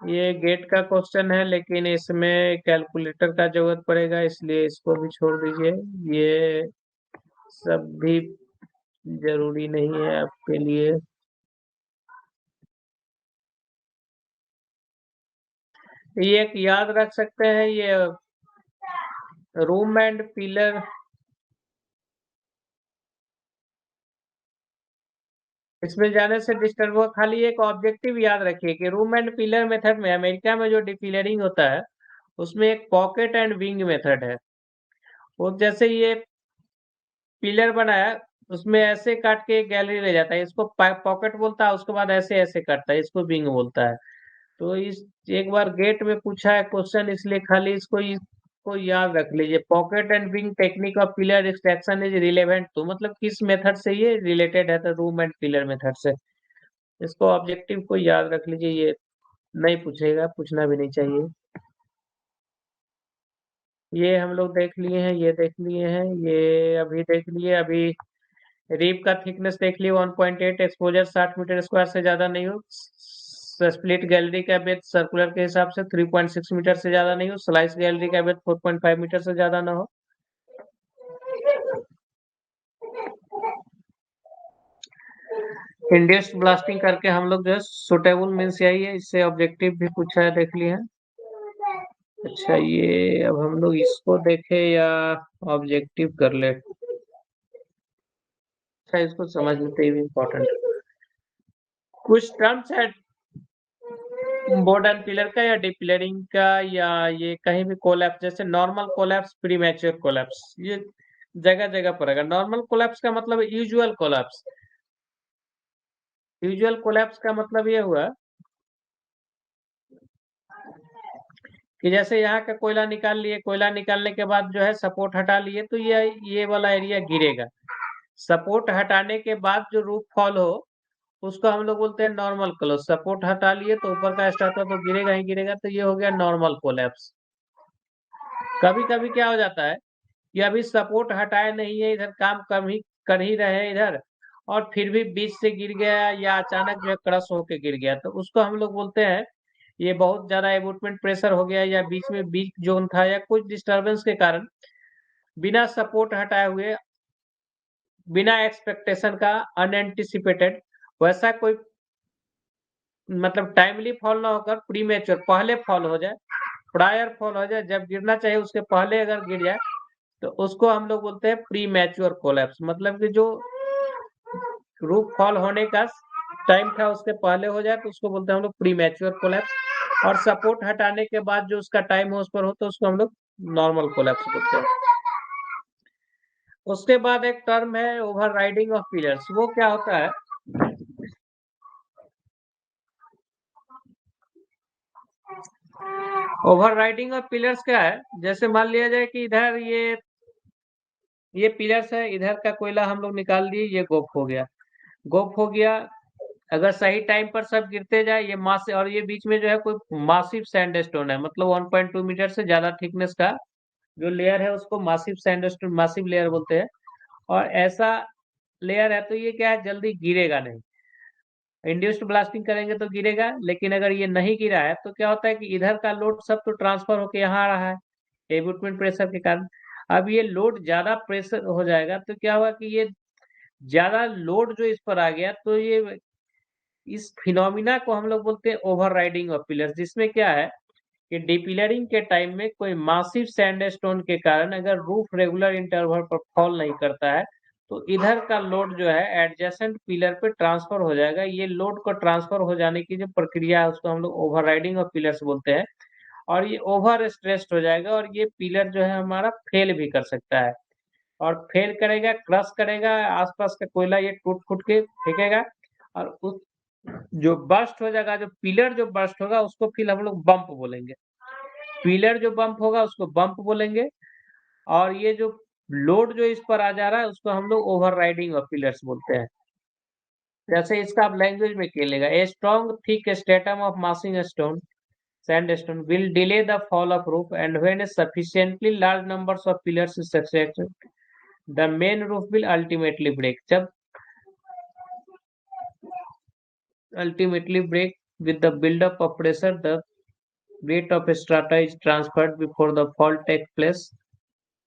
ये गेट का क्वेश्चन है, लेकिन इसमें कैलकुलेटर का जरूरत पड़ेगा, इसलिए इसको भी छोड़ दीजिए। ये सब भी जरूरी नहीं है आपके लिए। ये एक याद रख सकते हैं, ये रूम एंड पिलर, इसमें जाने से डिस्टर्ब हुआ। खाली एक ऑब्जेक्टिव याद रखिए कि रूम एंड पिलर मेथड में अमेरिका में जो डिपिलरिंग होता है उसमें एक पॉकेट एंड विंग मेथड है। वो जैसे ये पिलर बनाया, उसमें ऐसे काट के गैलरी ले जाता है, इसको पॉकेट बोलता है, उसके बाद ऐसे ऐसे काटता है, इसको विंग बोलता है। तो इस एक बार गेट में पूछा है क्वेश्चन, इसलिए खाली इसको याद रख लीजिए। Pocket and wing technique of pillar extraction is relevant to, मतलब किस मेथड से ये रिलेटेड है, तो रूम एंड पिलर मेथड से। इसको ऑब्जेक्टिव को याद रख लीजिए, ये नहीं पूछेगा, पूछना भी नहीं चाहिए। ये हम लोग देख लिए हैं, ये देख लिए हैं, ये अभी देख लिए। अभी रिब का थिकनेस देख लिए 1.8, एक्सपोजर 60 मीटर स्क्वायर से ज्यादा नहीं हो, स्प्लिट गैलरी का बेथ सर्कुलर के हिसाब से 3.6 मीटर से ज्यादा नहीं हो, स्लाइस गैलरी का बेथ 4.5 मीटर से ज्यादा ना हो। इंड्यूस्ड ब्लास्टिंग करके हम लोग जो है सुटेबल मीन्स यही है, इससे ऑब्जेक्टिव भी पूछा है, देख लिए हैं। अच्छा, ये अब हम लोग इसको देखे या ऑब्जेक्टिव कर ले। अच्छा, इसको समझ लेते ही इम्पोर्टेंट कुछ टर्म्स है बोर्ड एंड पिलर का या डिपिलरिंग का, या ये कहीं भी कोलैप्स, जैसे नॉर्मल कोलैप्स, प्रीमैच्योर कोलैप्स, ये जगह जगह पर आएगा। नॉर्मल कोलैप्स का मतलब यूजुअल कोलैप्स। यूजुअल कोलैप्स का मतलब ये हुआ कि जैसे यहाँ का कोयला निकाल लिए, कोयला निकालने के बाद जो है सपोर्ट हटा लिए, तो ये वाला एरिया गिरेगा। सपोर्ट हटाने के बाद जो रूफ फॉल हो उसको हम लोग बोलते हैं नॉर्मल कोलैप्स। सपोर्ट हटा लिए तो ऊपर का स्ट्रक्चर तो गिरेगा ही गिरेगा, तो ये हो गया नॉर्मल कोलैप्स। कभी कभी क्या हो जाता है कि अभी सपोर्ट हटाए नहीं है, इधर काम कम ही कर ही रहे हैं इधर, और फिर भी बीच से गिर गया या अचानक जो है क्रश होके गिर गया, तो उसको हम लोग बोलते हैं ये बहुत ज्यादा एबूटमेंट प्रेशर हो गया, या बीच में बीच जोन था, या कुछ डिस्टरबेंस के कारण बिना सपोर्ट हटाए हुए, बिना एक्सपेक्टेशन का, अनएंटिसिपेटेड, वैसा कोई मतलब टाइमली फॉल ना होकर प्रीमेच्योर पहले फॉल हो जाए, प्रायर फॉल हो जाए, जब गिरना चाहिए उसके पहले अगर गिर जाए, तो उसको हम लोग बोलते हैं प्री मैच्योर कोलैप्स। मतलब कि जो रूफ फॉल होने का टाइम था उसके पहले हो जाए तो उसको बोलते हैं हम लोग प्री मैच्योर कोलैप्स, और सपोर्ट हटाने के बाद जो उसका टाइम हो उस पर हो तो उसको हम लोग नॉर्मल कोलैप्स बोलते हैं। उसके बाद एक टर्म है ओवर राइडिंग ऑफ पिलर्स। वो क्या होता है, ओवर राइडिंग ऑफ पिलर्स क्या है, जैसे मान लिया जाए कि इधर ये पिलर्स है, इधर का कोयला हम लोग निकाल दिए, ये गोप हो गया, गोप हो गया, अगर सही टाइम पर सब गिरते जाए ये मास, और ये बीच में जो है कोई मासिव सैंडस्टोन है, मतलब 1.2 मीटर से ज्यादा थिकनेस का जो लेयर है उसको मासिव सैंडस्टोन, मासिव लेयर बोलते हैं। और ऐसा लेयर है तो ये क्या है, जल्दी गिरेगा नहीं। इंड्यूस्ड ब्लास्टिंग करेंगे तो गिरेगा, लेकिन अगर ये नहीं गिरा है तो क्या होता है कि इधर का लोड सब तो ट्रांसफर होके यहाँ आ रहा है एबुटमेंट प्रेशर के कारण। अब ये लोड ज्यादा प्रेशर हो जाएगा तो क्या हुआ कि ये ज्यादा लोड जो इस पर आ गया, तो ये इस फिनोमिना को हम लोग बोलते हैं ओवरराइडिंग ऑफ पिलर्स, जिसमें क्या है कि डीपिलरिंग के टाइम में कोई मासिव सैंडस्टोन के कारण अगर रूफ रेगुलर इंटरवल पर फॉल नहीं करता है तो इधर का लोड जो है एडजेसेंट पिलर पे ट्रांसफर हो जाएगा। ये लोड को ट्रांसफर हो जाने की जो प्रक्रिया है उसको हम लोग ओवरराइडिंग ऑफ पिलर्स बोलते हैं। और ये ओवर स्ट्रेस्ड हो जाएगा और ये पिलर जो है हमारा फेल भी कर सकता है। और फेल करेगा, क्रश करेगा, आसपास का कोयला ये टूट फूट के फेंकेगा। और उस जो बर्स्ट हो जाएगा, जो पिलर जो बर्स्ट होगा उसको फिर हम लोग बम्प बोलेंगे। पिलर जो बम्प होगा उसको बम्प बोलेंगे। और ये जो लोड जो इस पर आ जा रहा है उसको हम लोग ओवरराइडिंग ऑफ पिलर्स बोलते हैं। जैसे इसका आप लैंग्वेज में खेलेगा, a strong thick stratum of मासिंग stone sandstone will delay the fall of roof, and when a sufficiently large numbers of pillars is suspected, the main roof will ultimately break. जब ultimately break with the buildup of pressure, the weight of strata is transferred before the fall takes place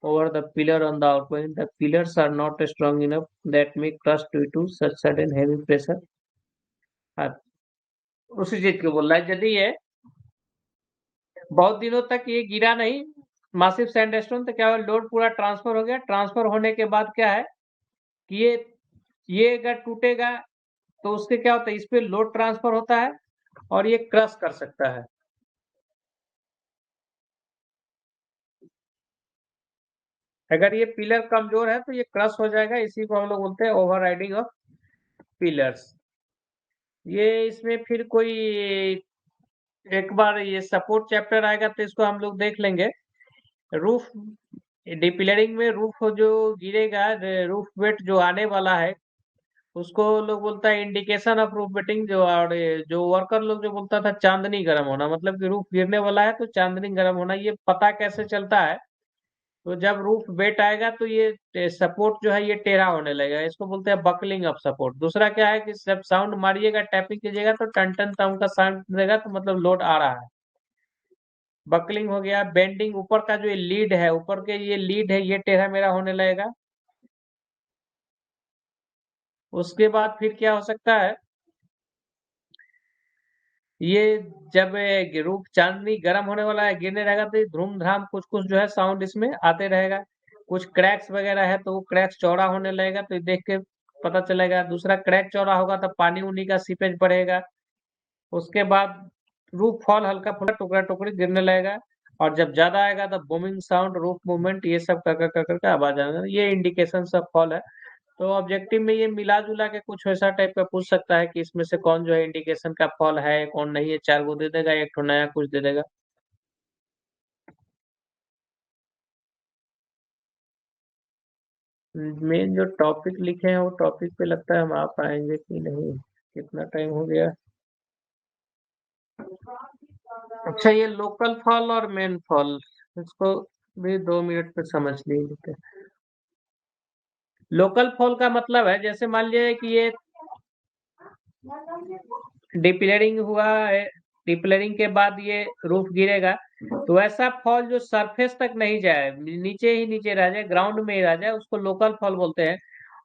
over the pillar on the outgoing. The pillars are not strong enough that may crush due to such sudden heavy pressure. हाँ, उसी चीज को बोल रहा है। यदि ये बहुत दिनों तक ये गिरा नहीं मासिव सैंडस्टोन तो क्या हुआ, लोड पूरा ट्रांसफर हो गया। ट्रांसफर होने के बाद क्या है कि ये अगर टूटेगा तो उसके क्या होता है, इस पे लोड ट्रांसफर होता है और ये क्रश कर सकता है। अगर ये पिलर कमजोर है तो ये क्रश हो जाएगा, इसी को हम लोग बोलते हैं ओवरराइडिंग ऑफ पिलर्स। ये इसमें फिर कोई एक बार ये सपोर्ट चैप्टर आएगा तो इसको हम लोग देख लेंगे। रूफ डिपिलरिंग में रूफ जो गिरेगा, रूफ वेट जो आने वाला है उसको लोग बोलता है इंडिकेशन ऑफ रूफ वेटिंग। जो और जो वर्कर लोग जो बोलता था चांदनी गर्म होना, मतलब कि रूफ गिरने वाला है तो चांदनी गर्म होना। ये पता कैसे चलता है, तो जब रूफ वेट आएगा तो ये सपोर्ट जो है ये टेढ़ा होने लगेगा, इसको बोलते हैं बकलिंग ऑफ सपोर्ट। दूसरा क्या है कि जब साउंड मारिएगा, टैपिंग कीजिएगा तो टन टन टन का साउंड देगा, तो मतलब लोड आ रहा है। बकलिंग हो गया। बेंडिंग, ऊपर का जो लीड है, ऊपर के ये लीड है ये टेढ़ा मेढ़ा होने लगेगा। उसके बाद फिर क्या हो सकता है, ये जब रूप चांदनी गर्म होने वाला है, गिरने रहेगा तो धूम धाम कुछ कुछ जो है साउंड इसमें आते रहेगा। कुछ क्रैक्स वगैरह है तो वो क्रैक्स चौड़ा होने लगेगा तो ये देख के पता चलेगा। दूसरा क्रैक चौड़ा होगा तो पानी उनी का सीपेज बढ़ेगा। उसके बाद रूफ फॉल, हल्का फुल्का टुकड़ा टुकड़ी गिरने लगेगा। और जब ज्यादा आएगा तो बूमिंग साउंड, रूफ मूवमेंट, ये सब कर कर आवाज आएगा। ये इंडिकेशन सब फॉल है। तो ऑब्जेक्टिव में ये मिला जुला के कुछ ऐसा टाइप का पूछ सकता है कि इसमें से कौन जो है इंडिकेशन का फॉल है, कौन नहीं है। 4 गो दे देगा, एक ठो नया कुछ दे देगा। मेन जो टॉपिक लिखे हैं वो टॉपिक पे लगता है हम आ पाएंगे कि नहीं। कितना टाइम हो गया। अच्छा, ये लोकल फॉल और मेन फॉल, इसको भी 2 मिनट पे समझ लीजिए। लोकल फॉल का मतलब है, जैसे मान लीजिए कि ये डिपिलरिंग हुआ है, डिपिलरिंग के बाद ये रूफ गिरेगा तो ऐसा फॉल जो सरफेस तक नहीं जाए, नीचे ही नीचे रह जाए, ग्राउंड में ही रह जाए, उसको लोकल फॉल बोलते हैं।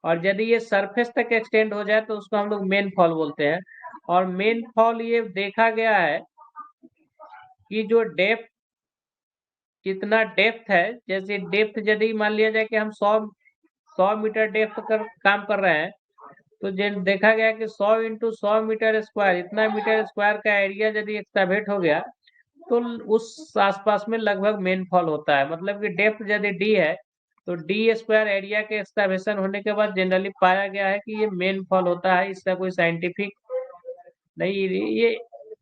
और यदि ये सरफेस तक एक्सटेंड हो जाए तो उसको हम लोग मेन फॉल बोलते हैं। और मेन फॉल ये देखा गया है कि जो डेप्थ, कितना डेप्थ है, जैसे डेप्थ यदि मान लिया जाए कि हम 100 मीटर डेप्थ कर काम कर रहे हैं तो देखा गया कि 100 × 100 मीटर स्क्वायर, इतना मीटर स्क्वायर का एरिया यदि एक्सकावेट हो गया तो उस आसपास में लगभग मेन फॉल होता है। मतलब कि डेप्थ यदि डी है तो डी स्क्वायर एरिया के एक्सकावेशन होने के बाद जनरली पाया गया है कि ये मेन फॉल होता है। इसका कोई साइंटिफिक नहीं, ये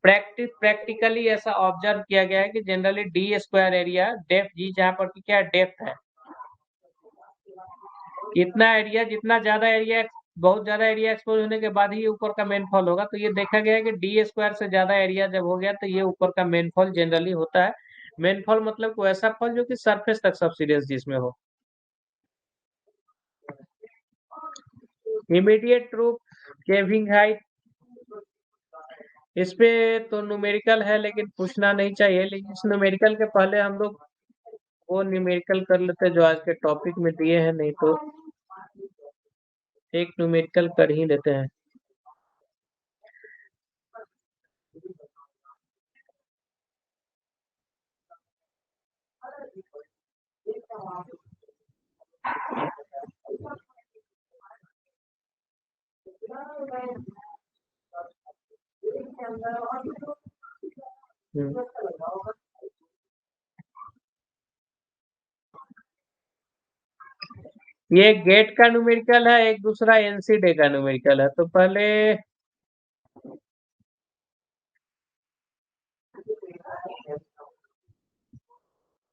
प्रैक्टिकली ऐसा ऑब्जर्व किया गया है कि generally D square area depth जी, जहाँ पर की क्या डेप्थ है, इतना एरिया, जितना ज्यादा एरिया बहुत ज्यादा एरिया एक्सपोज होने के बाद ही ये ऊपर का मेनफॉल होगा। तो ये देखा गया है कि डी स्क्वायर से ज्यादा एरिया जब हो गया तो ये ऊपर का मेनफॉल जनरली होता है। मेनफॉल मतलब कोई ऐसा फॉल जो कि सरफेस तक सब्सिडेंस जिसमें हो। इमीडिएट ट्रूप, केविंग हाइट, इस पे तो न्यूमेरिकल है लेकिन पूछना नहीं चाहिए, लेकिन इस न्यूमेरिकल के पहले हम लोग वो न्यूमेरिकल कर लेते हैं जो आज के टॉपिक में दिए हैं, नहीं तो एक न्यूमेरिकल कर ही लेते हैं। हम्म। ये गेट का न्यूमेरिकल है, एक दूसरा एनसीडे का न्यूमेरिकल है। तो पहले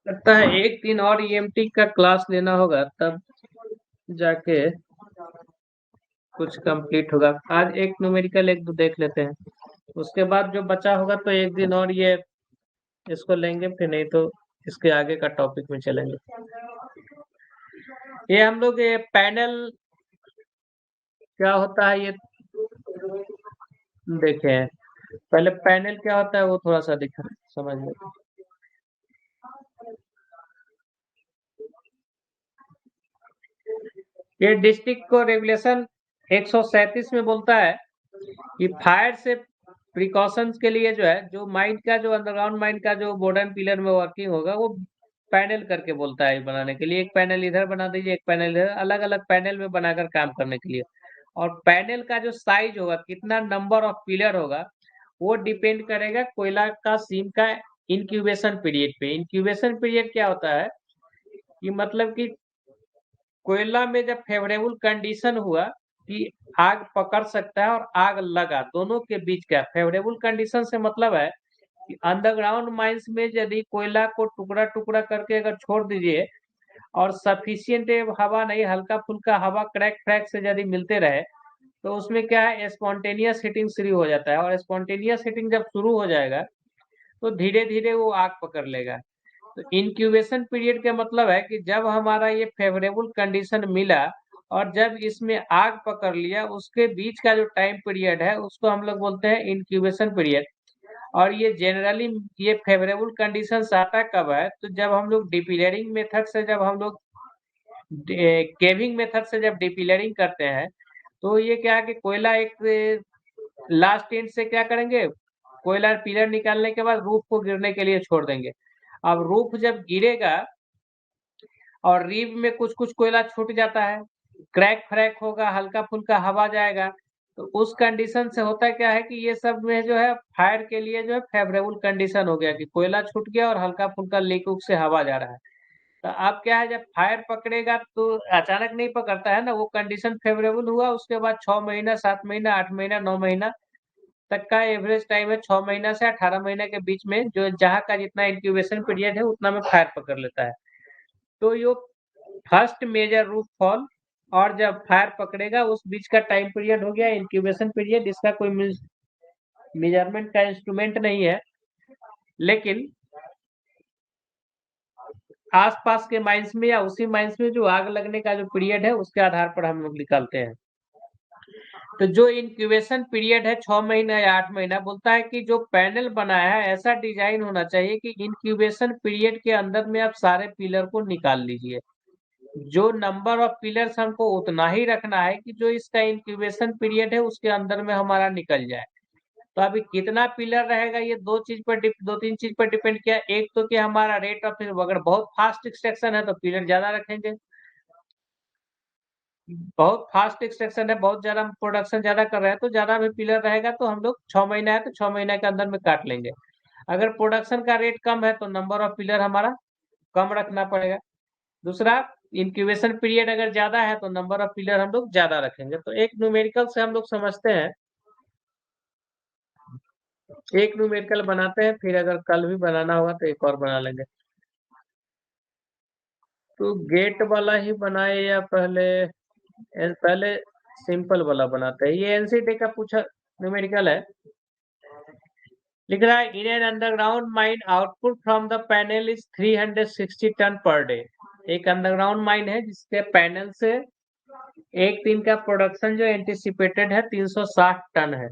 लगता है एक दिन और ईएमटी का क्लास लेना होगा, तब जाके कुछ कंप्लीट होगा। आज एक न्यूमेरिकल एक दो देख लेते हैं, उसके बाद जो बचा होगा तो एक दिन और ये इसको लेंगे, फिर नहीं तो इसके आगे का टॉपिक में चलेंगे। ये हम लोग ये पैनल क्या होता है ये देखे हैं। पहले पैनल क्या होता है वो थोड़ा सा दिखा समझ में। ये डिस्ट्रिक्ट को रेगुलेशन 137 में बोलता है कि फायर से प्रिकॉशंस के लिए जो है, जो माइन का जो अंडरग्राउंड माइन का जो बॉर्डर पिलर में वर्किंग होगा वो पैनल करके बोलता है बनाने के लिए। एक पैनल इधर बना दीजिए, एक पैनल इधर, अलग अलग पैनल में बनाकर काम करने के लिए। और पैनल का जो साइज होगा, कितना नंबर ऑफ पिलर होगा, वो डिपेंड करेगा कोयला का सीम का इंक्यूबेशन पीरियड पे। इंक्यूबेशन पीरियड क्या होता है कि मतलब कि कोयला में जब फेवरेबल कंडीशन हुआ कि आग पकड़ सकता है और आग लगा, दोनों के बीच का फेवरेबल कंडीशन से मतलब है कि अंडरग्राउंड माइंस में यदि कोयला को टुकड़ा टुकड़ा करके अगर छोड़ दीजिए और सफिशियंट हवा नहीं, हल्का फुल्का हवा क्रैक क्रैक से यदि मिलते रहे, तो उसमें क्या है, स्पॉन्टेनियस हीटिंग शुरू हो जाता है। और स्पॉन्टेनियस हीटिंग जब शुरू हो जाएगा तो धीरे धीरे वो आग पकड़ लेगा। तो इंक्यूबेशन पीरियड का मतलब है कि जब हमारा ये फेवरेबल कंडीशन मिला और जब इसमें आग पकड़ लिया, उसके बीच का जो टाइम पीरियड है उसको हम लोग बोलते हैं इंक्यूबेशन पीरियड। और ये जनरली ये फेवरेबल कंडीशन आता कब है, तो जब हम लोग डिपिलरिंग मेथड से जब हम लोग केविंग मेथड से जब डिपिलरिंग करते हैं, तो ये क्या है कि कोयला एक लास्ट एंड से क्या करेंगे, कोयला पिलर निकालने के बाद रूफ को गिरने के लिए छोड़ देंगे। अब रूफ जब गिरेगा और रीब में कुछ कुछ कोयला छूट जाता है, क्रैक फ्रैक होगा, हल्का फुल्का हवा जाएगा, तो उस कंडीशन से होता क्या है कि ये सब में जो है फायर के लिए जो है फेवरेबल कंडीशन हो गया कि कोयला छूट गया और हल्का फुल्का लीक उक से हवा जा रहा है। तो अब क्या है, जब फायर पकड़ेगा तो अचानक नहीं पकड़ता है ना, वो कंडीशन फेवरेबल हुआ, उसके बाद 6 महीना, 7 महीना, 8 महीना, 9 महीना तक का एवरेज टाइम है। 6 महीना से 18 महीने के बीच में जो जहाँ का जितना इंक्यूबेशन पीरियड है उतना में फायर पकड़ लेता है। तो यो फर्स्ट मेजर रूफ फॉल और जब फायर पकड़ेगा उस बीच का टाइम पीरियड हो गया इंक्यूबेशन पीरियड। इसका कोई मेजरमेंट का इंस्ट्रूमेंट नहीं है, लेकिन आसपास के माइंस में या उसी माइंस में जो आग लगने का जो पीरियड है उसके आधार पर हम लोग निकालते हैं। तो जो इंक्यूबेशन पीरियड है 6 महीना या 8 महीना, बोलता है कि जो पैनल बनाया है ऐसा डिजाइन होना चाहिए कि इंक्यूबेशन पीरियड के अंदर में आप सारे पिलर को निकाल लीजिए। जो नंबर ऑफ पिलर्स हमको उतना ही रखना है कि जो इसका इंक्यूबेशन पीरियड है उसके अंदर में हमारा निकल जाए। तो अभी कितना पिलर रहेगा ये दो तीन चीज पर डिपेंड किया। एक तो कि हमारा रेट ऑफ, अगर बहुत फास्ट एक्सट्रैक्शन है तो पिलर ज्यादा रखेंगे, बहुत फास्ट एक्सट्रैक्शन है, बहुत ज्यादा प्रोडक्शन ज्यादा कर रहे हैं तो ज्यादा भी पिलर रहेगा, तो हम लोग 6 महीना है तो 6 महीना के अंदर में काट लेंगे। अगर प्रोडक्शन का रेट कम है तो नंबर ऑफ पिलर हमारा कम रखना पड़ेगा। दूसरा, इंक्यूबेशन पीरियड अगर ज्यादा है तो नंबर ऑफ पिलर हम लोग ज्यादा रखेंगे। तो एक न्यूमेरिकल से हम लोग समझते हैं, एक न्यूमेरिकल बनाते हैं, फिर अगर कल भी बनाना होगा तो एक और बना लेंगे। तो गेट वाला ही बनाए या पहले पहले सिंपल वाला बनाते हैं। ये एनसीटी का पूछा न्यूमेरिकल है। लिख रहा है in an underground mine output from the panel is 360 ton per day. एक अंडरग्राउंड माइन है जिसके पैनल से एक दिन का प्रोडक्शन जो एंटिसिपेटेड है 360 टन है।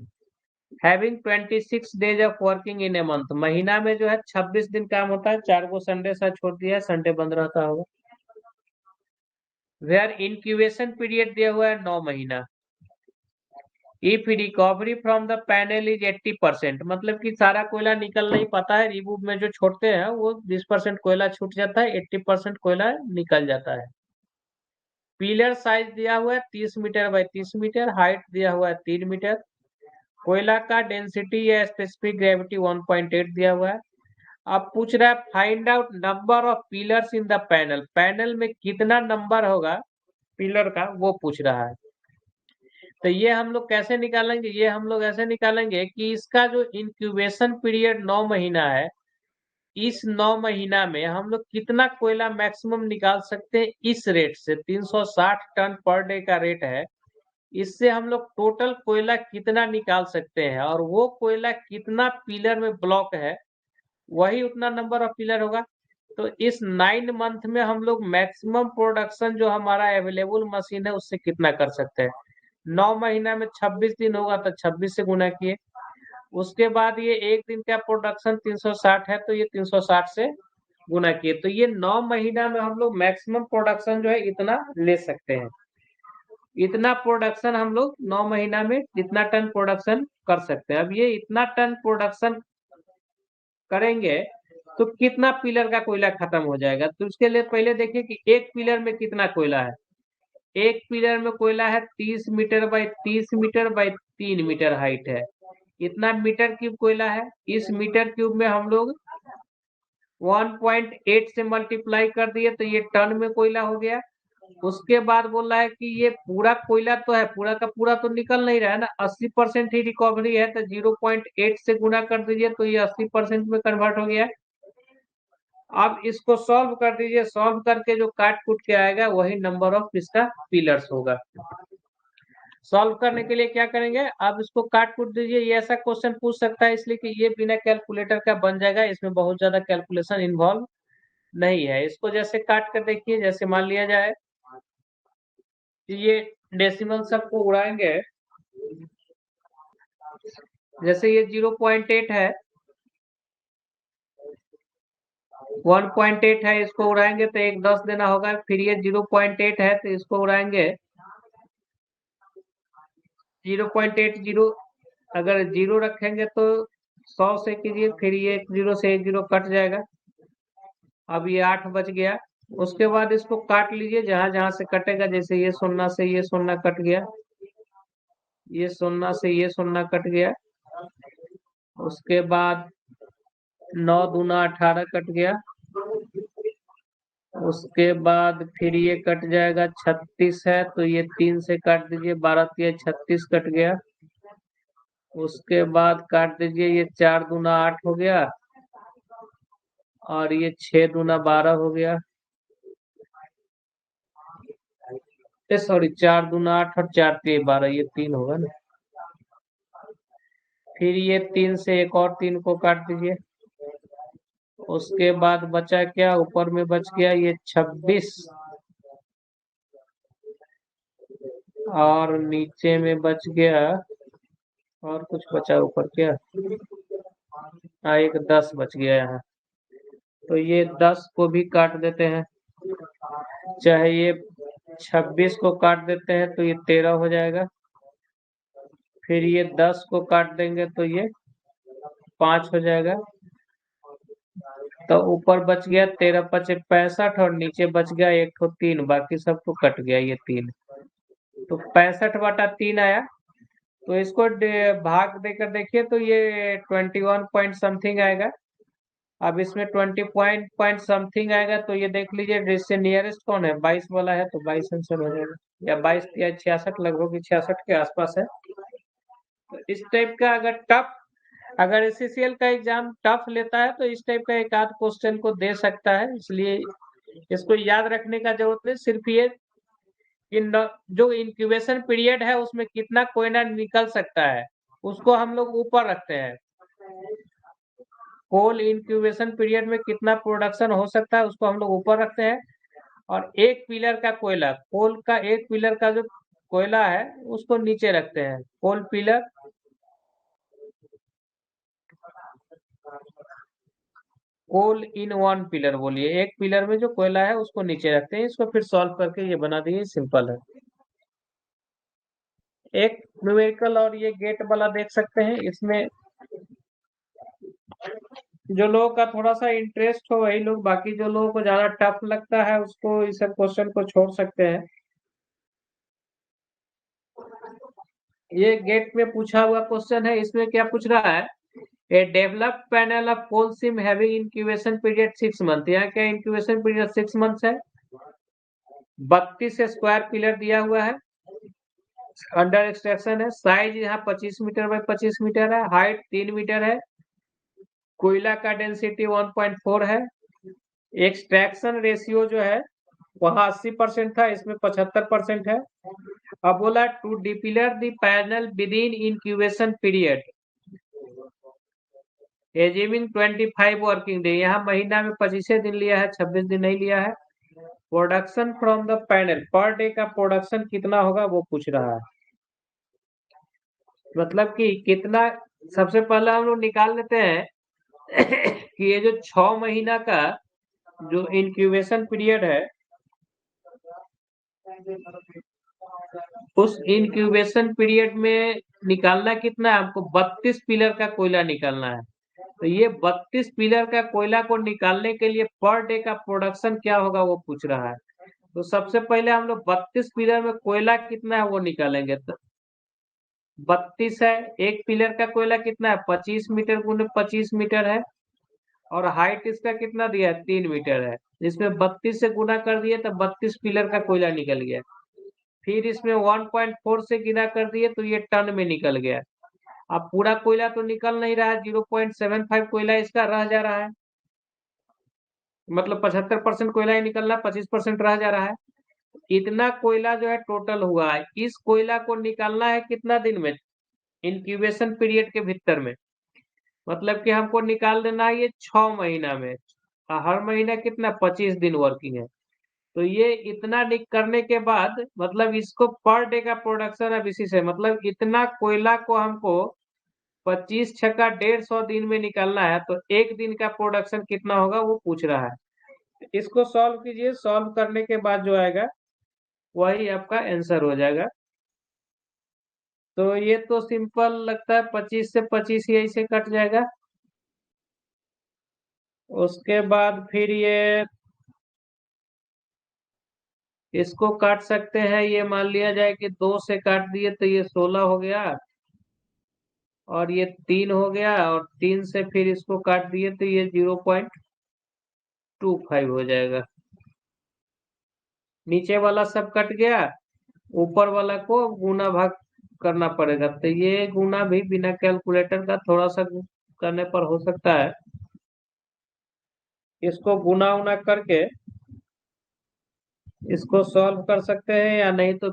Having 26 days of working in a month. महीना में जो है 26 दिन काम होता है, 4 को संडे सा छोड़ दिया है, संडे बंद रहता होगा। वेयर इंक्यूबेशन पीरियड दिया हुआ है 9 महीना। If recovery from the panel is 80%, मतलब कि सारा कोयला निकल नहीं पाता है, रिमूव में जो छोड़ते हैं वो 20% कोयला छूट जाता है, 80% कोयला निकल जाता है। पिलर साइज दिया हुआ है 30 मीटर बाई 30 मीटर, हाइट दिया हुआ है 3 मीटर। कोयला का डेंसिटी या स्पेसिफिक ग्रेविटी 1.8 दिया हुआ है। अब पूछ रहा है find out number of pillars in the panel. Panel में कितना नंबर होगा पिलर का, वो पूछ रहा है। तो ये हम लोग कैसे निकालेंगे, ये हम लोग ऐसे निकालेंगे कि इसका जो इंक्यूबेशन पीरियड 9 महीना है, इस 9 महीना में हम लोग कितना कोयला मैक्सिमम निकाल सकते हैं। इस रेट से 360 टन पर डे का रेट है, इससे हम लोग टोटल कोयला कितना निकाल सकते हैं, और वो कोयला कितना पिलर में ब्लॉक है, वही उतना नंबर ऑफ पिलर होगा। तो इस 9 मंथ में हम लोग मैक्सिमम प्रोडक्शन जो हमारा अवेलेबल मशीन है उससे कितना कर सकते हैं। 9 महीना में 26 दिन होगा तो 26 से गुना किए। उसके बाद ये एक दिन का प्रोडक्शन 360 है तो ये 360 से गुना किए। तो ये 9 महीना में हम लोग मैक्सिमम प्रोडक्शन जो है इतना ले सकते हैं। इतना प्रोडक्शन हम लोग 9 महीना में इतना टन प्रोडक्शन कर सकते हैं। अब ये इतना टन प्रोडक्शन करेंगे तो कितना पिलर का कोयला खत्म हो जाएगा। तो उसके लिए पहले देखिए कि एक पिलर में कितना कोयला है। एक पिलर में कोयला है 30 metre by 30 metre by 3 metre height है। इतना मीटर क्यूब कोयला है। इस मीटर क्यूब में हम लोग 1.8 से मल्टीप्लाई कर दिए तो ये टन में कोयला हो गया। उसके बाद बोल रहा है कि ये पूरा कोयला तो है, पूरा का पूरा तो निकल नहीं रहा है ना, 80% ही रिकवरी है, तो 0.8 से गुना कर दीजिए तो ये 80% में कन्वर्ट हो गया। अब इसको सॉल्व कर दीजिए, सॉल्व करके जो काट कूट के आएगा वही नंबर ऑफ इसका पिलर्स होगा। सॉल्व करने के लिए क्या करेंगे, अब इसको काट कूट दीजिए। ये ऐसा क्वेश्चन पूछ सकता है इसलिए कि ये बिना कैलकुलेटर का बन जाएगा, इसमें बहुत ज्यादा कैलकुलेशन इन्वॉल्व नहीं है। इसको जैसे काट कर देखिए, जैसे मान लिया जाए कि ये डेसिमल सबको उड़ाएंगे, जैसे ये 0.8 है, 1.8 है, इसको उड़ाएंगे तो एक 10 देना होगा। फिर ये 0.8 है तो इसको उड़ाएंगे 0.80, अगर 0 रखेंगे तो 100 से कीजिए, फिर ये 0 से 1 0 कट जाएगा। अब ये 8 बच गया। उसके बाद इसको काट लीजिए जहां जहां से कटेगा, जैसे ये 0 से ये 0 कट गया, ये 0 से ये 0 कट गया। उसके बाद 9 दूना 18 कट गया। उसके बाद फिर ये कट जाएगा 36 है तो ये 3 से काट दीजिए, 12 तिया 36 कट गया। उसके बाद काट दीजिए, ये 4 दूना 8 हो गया, और ये 6 दूना 12 हो गया। सॉरी, 4 दूना 8 और 4 तिया 12, ये 3 होगा ना। फिर ये 3 से एक और 3 को काट दीजिए। उसके बाद बचा क्या, ऊपर में बच गया ये 26, और नीचे में बच गया, और कुछ बचा ऊपर क्या, एक 10 बच गया यहाँ। तो ये 10 को भी काट देते हैं, चाहे ये 26 को काट देते हैं तो ये 13 हो जाएगा। फिर ये 10 को काट देंगे तो ये 5 हो जाएगा। तो ऊपर बच गया 13 पचे 65, और नीचे बच गया एक तो 3, बाकी सब तो कट गया ये 3। तो 65/3 आया। तो इसको भाग देकर देखिए तो ये 21 पॉइंट समथिंग आएगा। अब इसमें 20 पॉइंट समथिंग आएगा तो ये देख लीजिए इससे नियरेस्ट कौन है, 22 वाला है, तो 22 आंसर हो जाएगा, या 22 या 66, लगभग 66 के आसपास है। तो इस टाइप का अगर एससीसीएल का एग्जाम टफ लेता है तो इस टाइप का एक आध क्वेश्चन को दे सकता है, इसलिए इसको याद रखने का जरूरत नहीं। सिर्फ ये जो इंक्यूबेशन पीरियड है उसमें कितना कोयला निकल सकता है, उसको हम लोग ऊपर रखते हैं। कोल इंक्यूबेशन पीरियड में कितना प्रोडक्शन हो सकता है उसको हम लोग ऊपर रखते हैं, और एक पिलर का कोयला, कोल का एक पिलर का जो कोयला है उसको नीचे रखते हैं। Coal pillar, coal in one pillar बोलिए, एक पिलर में जो कोयला है उसको नीचे रखते हैं। इसको फिर सॉल्व करके ये बना दिए, सिंपल है। एक न्यूमेरिकल और ये गेट वाला देख सकते हैं। इसमें जो लोगों का थोड़ा सा इंटरेस्ट हो वही लोग, बाकी जो लोगों को ज्यादा टफ लगता है उसको इस सब क्वेश्चन को छोड़ सकते हैं। ये गेट में पूछा हुआ क्वेश्चन है। इसमें क्या पूछ रहा है, a develop panel of coal seam having incubation period 6 month. यहाँ क्या इंक्यूबेशन पीरियड 6 मंथ्स है। 32 स्क्वायर पिलर दिया हुआ है, अंडर एक्सट्रैक्शन है। साइज यहाँ 25 मीटर बाई 25 मीटर है। हाइट 3 मीटर है। कोयला का डेंसिटी 1.4 है। एक्सट्रैक्शन रेशियो जो है वहाँ 80% था, इसमें 75% है। अब बोला to depillar the panel within incubation period assuming 25 working day. यहाँ महीना में 25 दिन लिया है, 26 दिन नहीं लिया है। Production from the panel, per day का प्रोडक्शन कितना होगा वो पूछ रहा है। मतलब कि कितना, सबसे पहले हम लोग निकाल लेते हैं कि ये जो 6 महीना का जो इंक्यूबेशन पीरियड है, उस इंक्यूबेशन पीरियड में निकालना कितना है हमको, 32 पिलर का कोयला निकालना है। तो ये 32 पिलर का कोयला को निकालने के लिए पर डे का प्रोडक्शन क्या होगा वो पूछ रहा है। तो सबसे पहले हम लोग 32 पिलर में कोयला कितना है वो निकालेंगे। तो 32 है, एक पिलर का कोयला कितना है, 25 मीटर गुने 25 मीटर है, और हाइट इसका कितना दिया है, 3 मीटर है। इसमें 32 से गुना कर दिए तो 32 पिलर का कोयला निकल गया। फिर इसमें 1.4 से गुना कर दिए तो ये टन में निकल गया। अब पूरा कोयला तो निकल नहीं रहा है, 0.75 कोयला इसका रह जा रहा है। मतलब 75% कोयला ही निकल रहा है, 25% रह जा रहा है। इतना कोयला जो है टोटल हुआ है। इस कोयला को निकालना है कितना दिन में, इंक्यूबेशन पीरियड के भीतर में। मतलब कि हमको निकाल देना है ये 6 महीना में। हर महीना कितना, 25 दिन वर्किंग है। तो ये इतना करने के बाद मतलब इसको पर डे का प्रोडक्शन अब इसी से, मतलब इतना कोयला को हमको 25 छक्का 150 दिन में निकालना है। तो एक दिन का प्रोडक्शन कितना होगा वो पूछ रहा है। इसको सॉल्व कीजिए, सॉल्व करने के बाद जो आएगा वही आपका आंसर हो जाएगा। तो ये तो सिंपल लगता है, 25 से 25 यही से कट जाएगा। उसके बाद फिर ये इसको काट सकते हैं। ये मान लिया जाए कि 2 से काट दिए तो ये 16 हो गया, और ये 3 हो गया, और 3 से फिर इसको काट दिए तो ये 0.25 हो जाएगा। नीचे वाला सब कट गया, ऊपर वाला को गुना भाग करना पड़ेगा। तो ये गुना भी बिना कैलकुलेटर का थोड़ा सा करने पर हो सकता है। इसको गुना उना करके इसको सॉल्व कर सकते हैं, या नहीं तो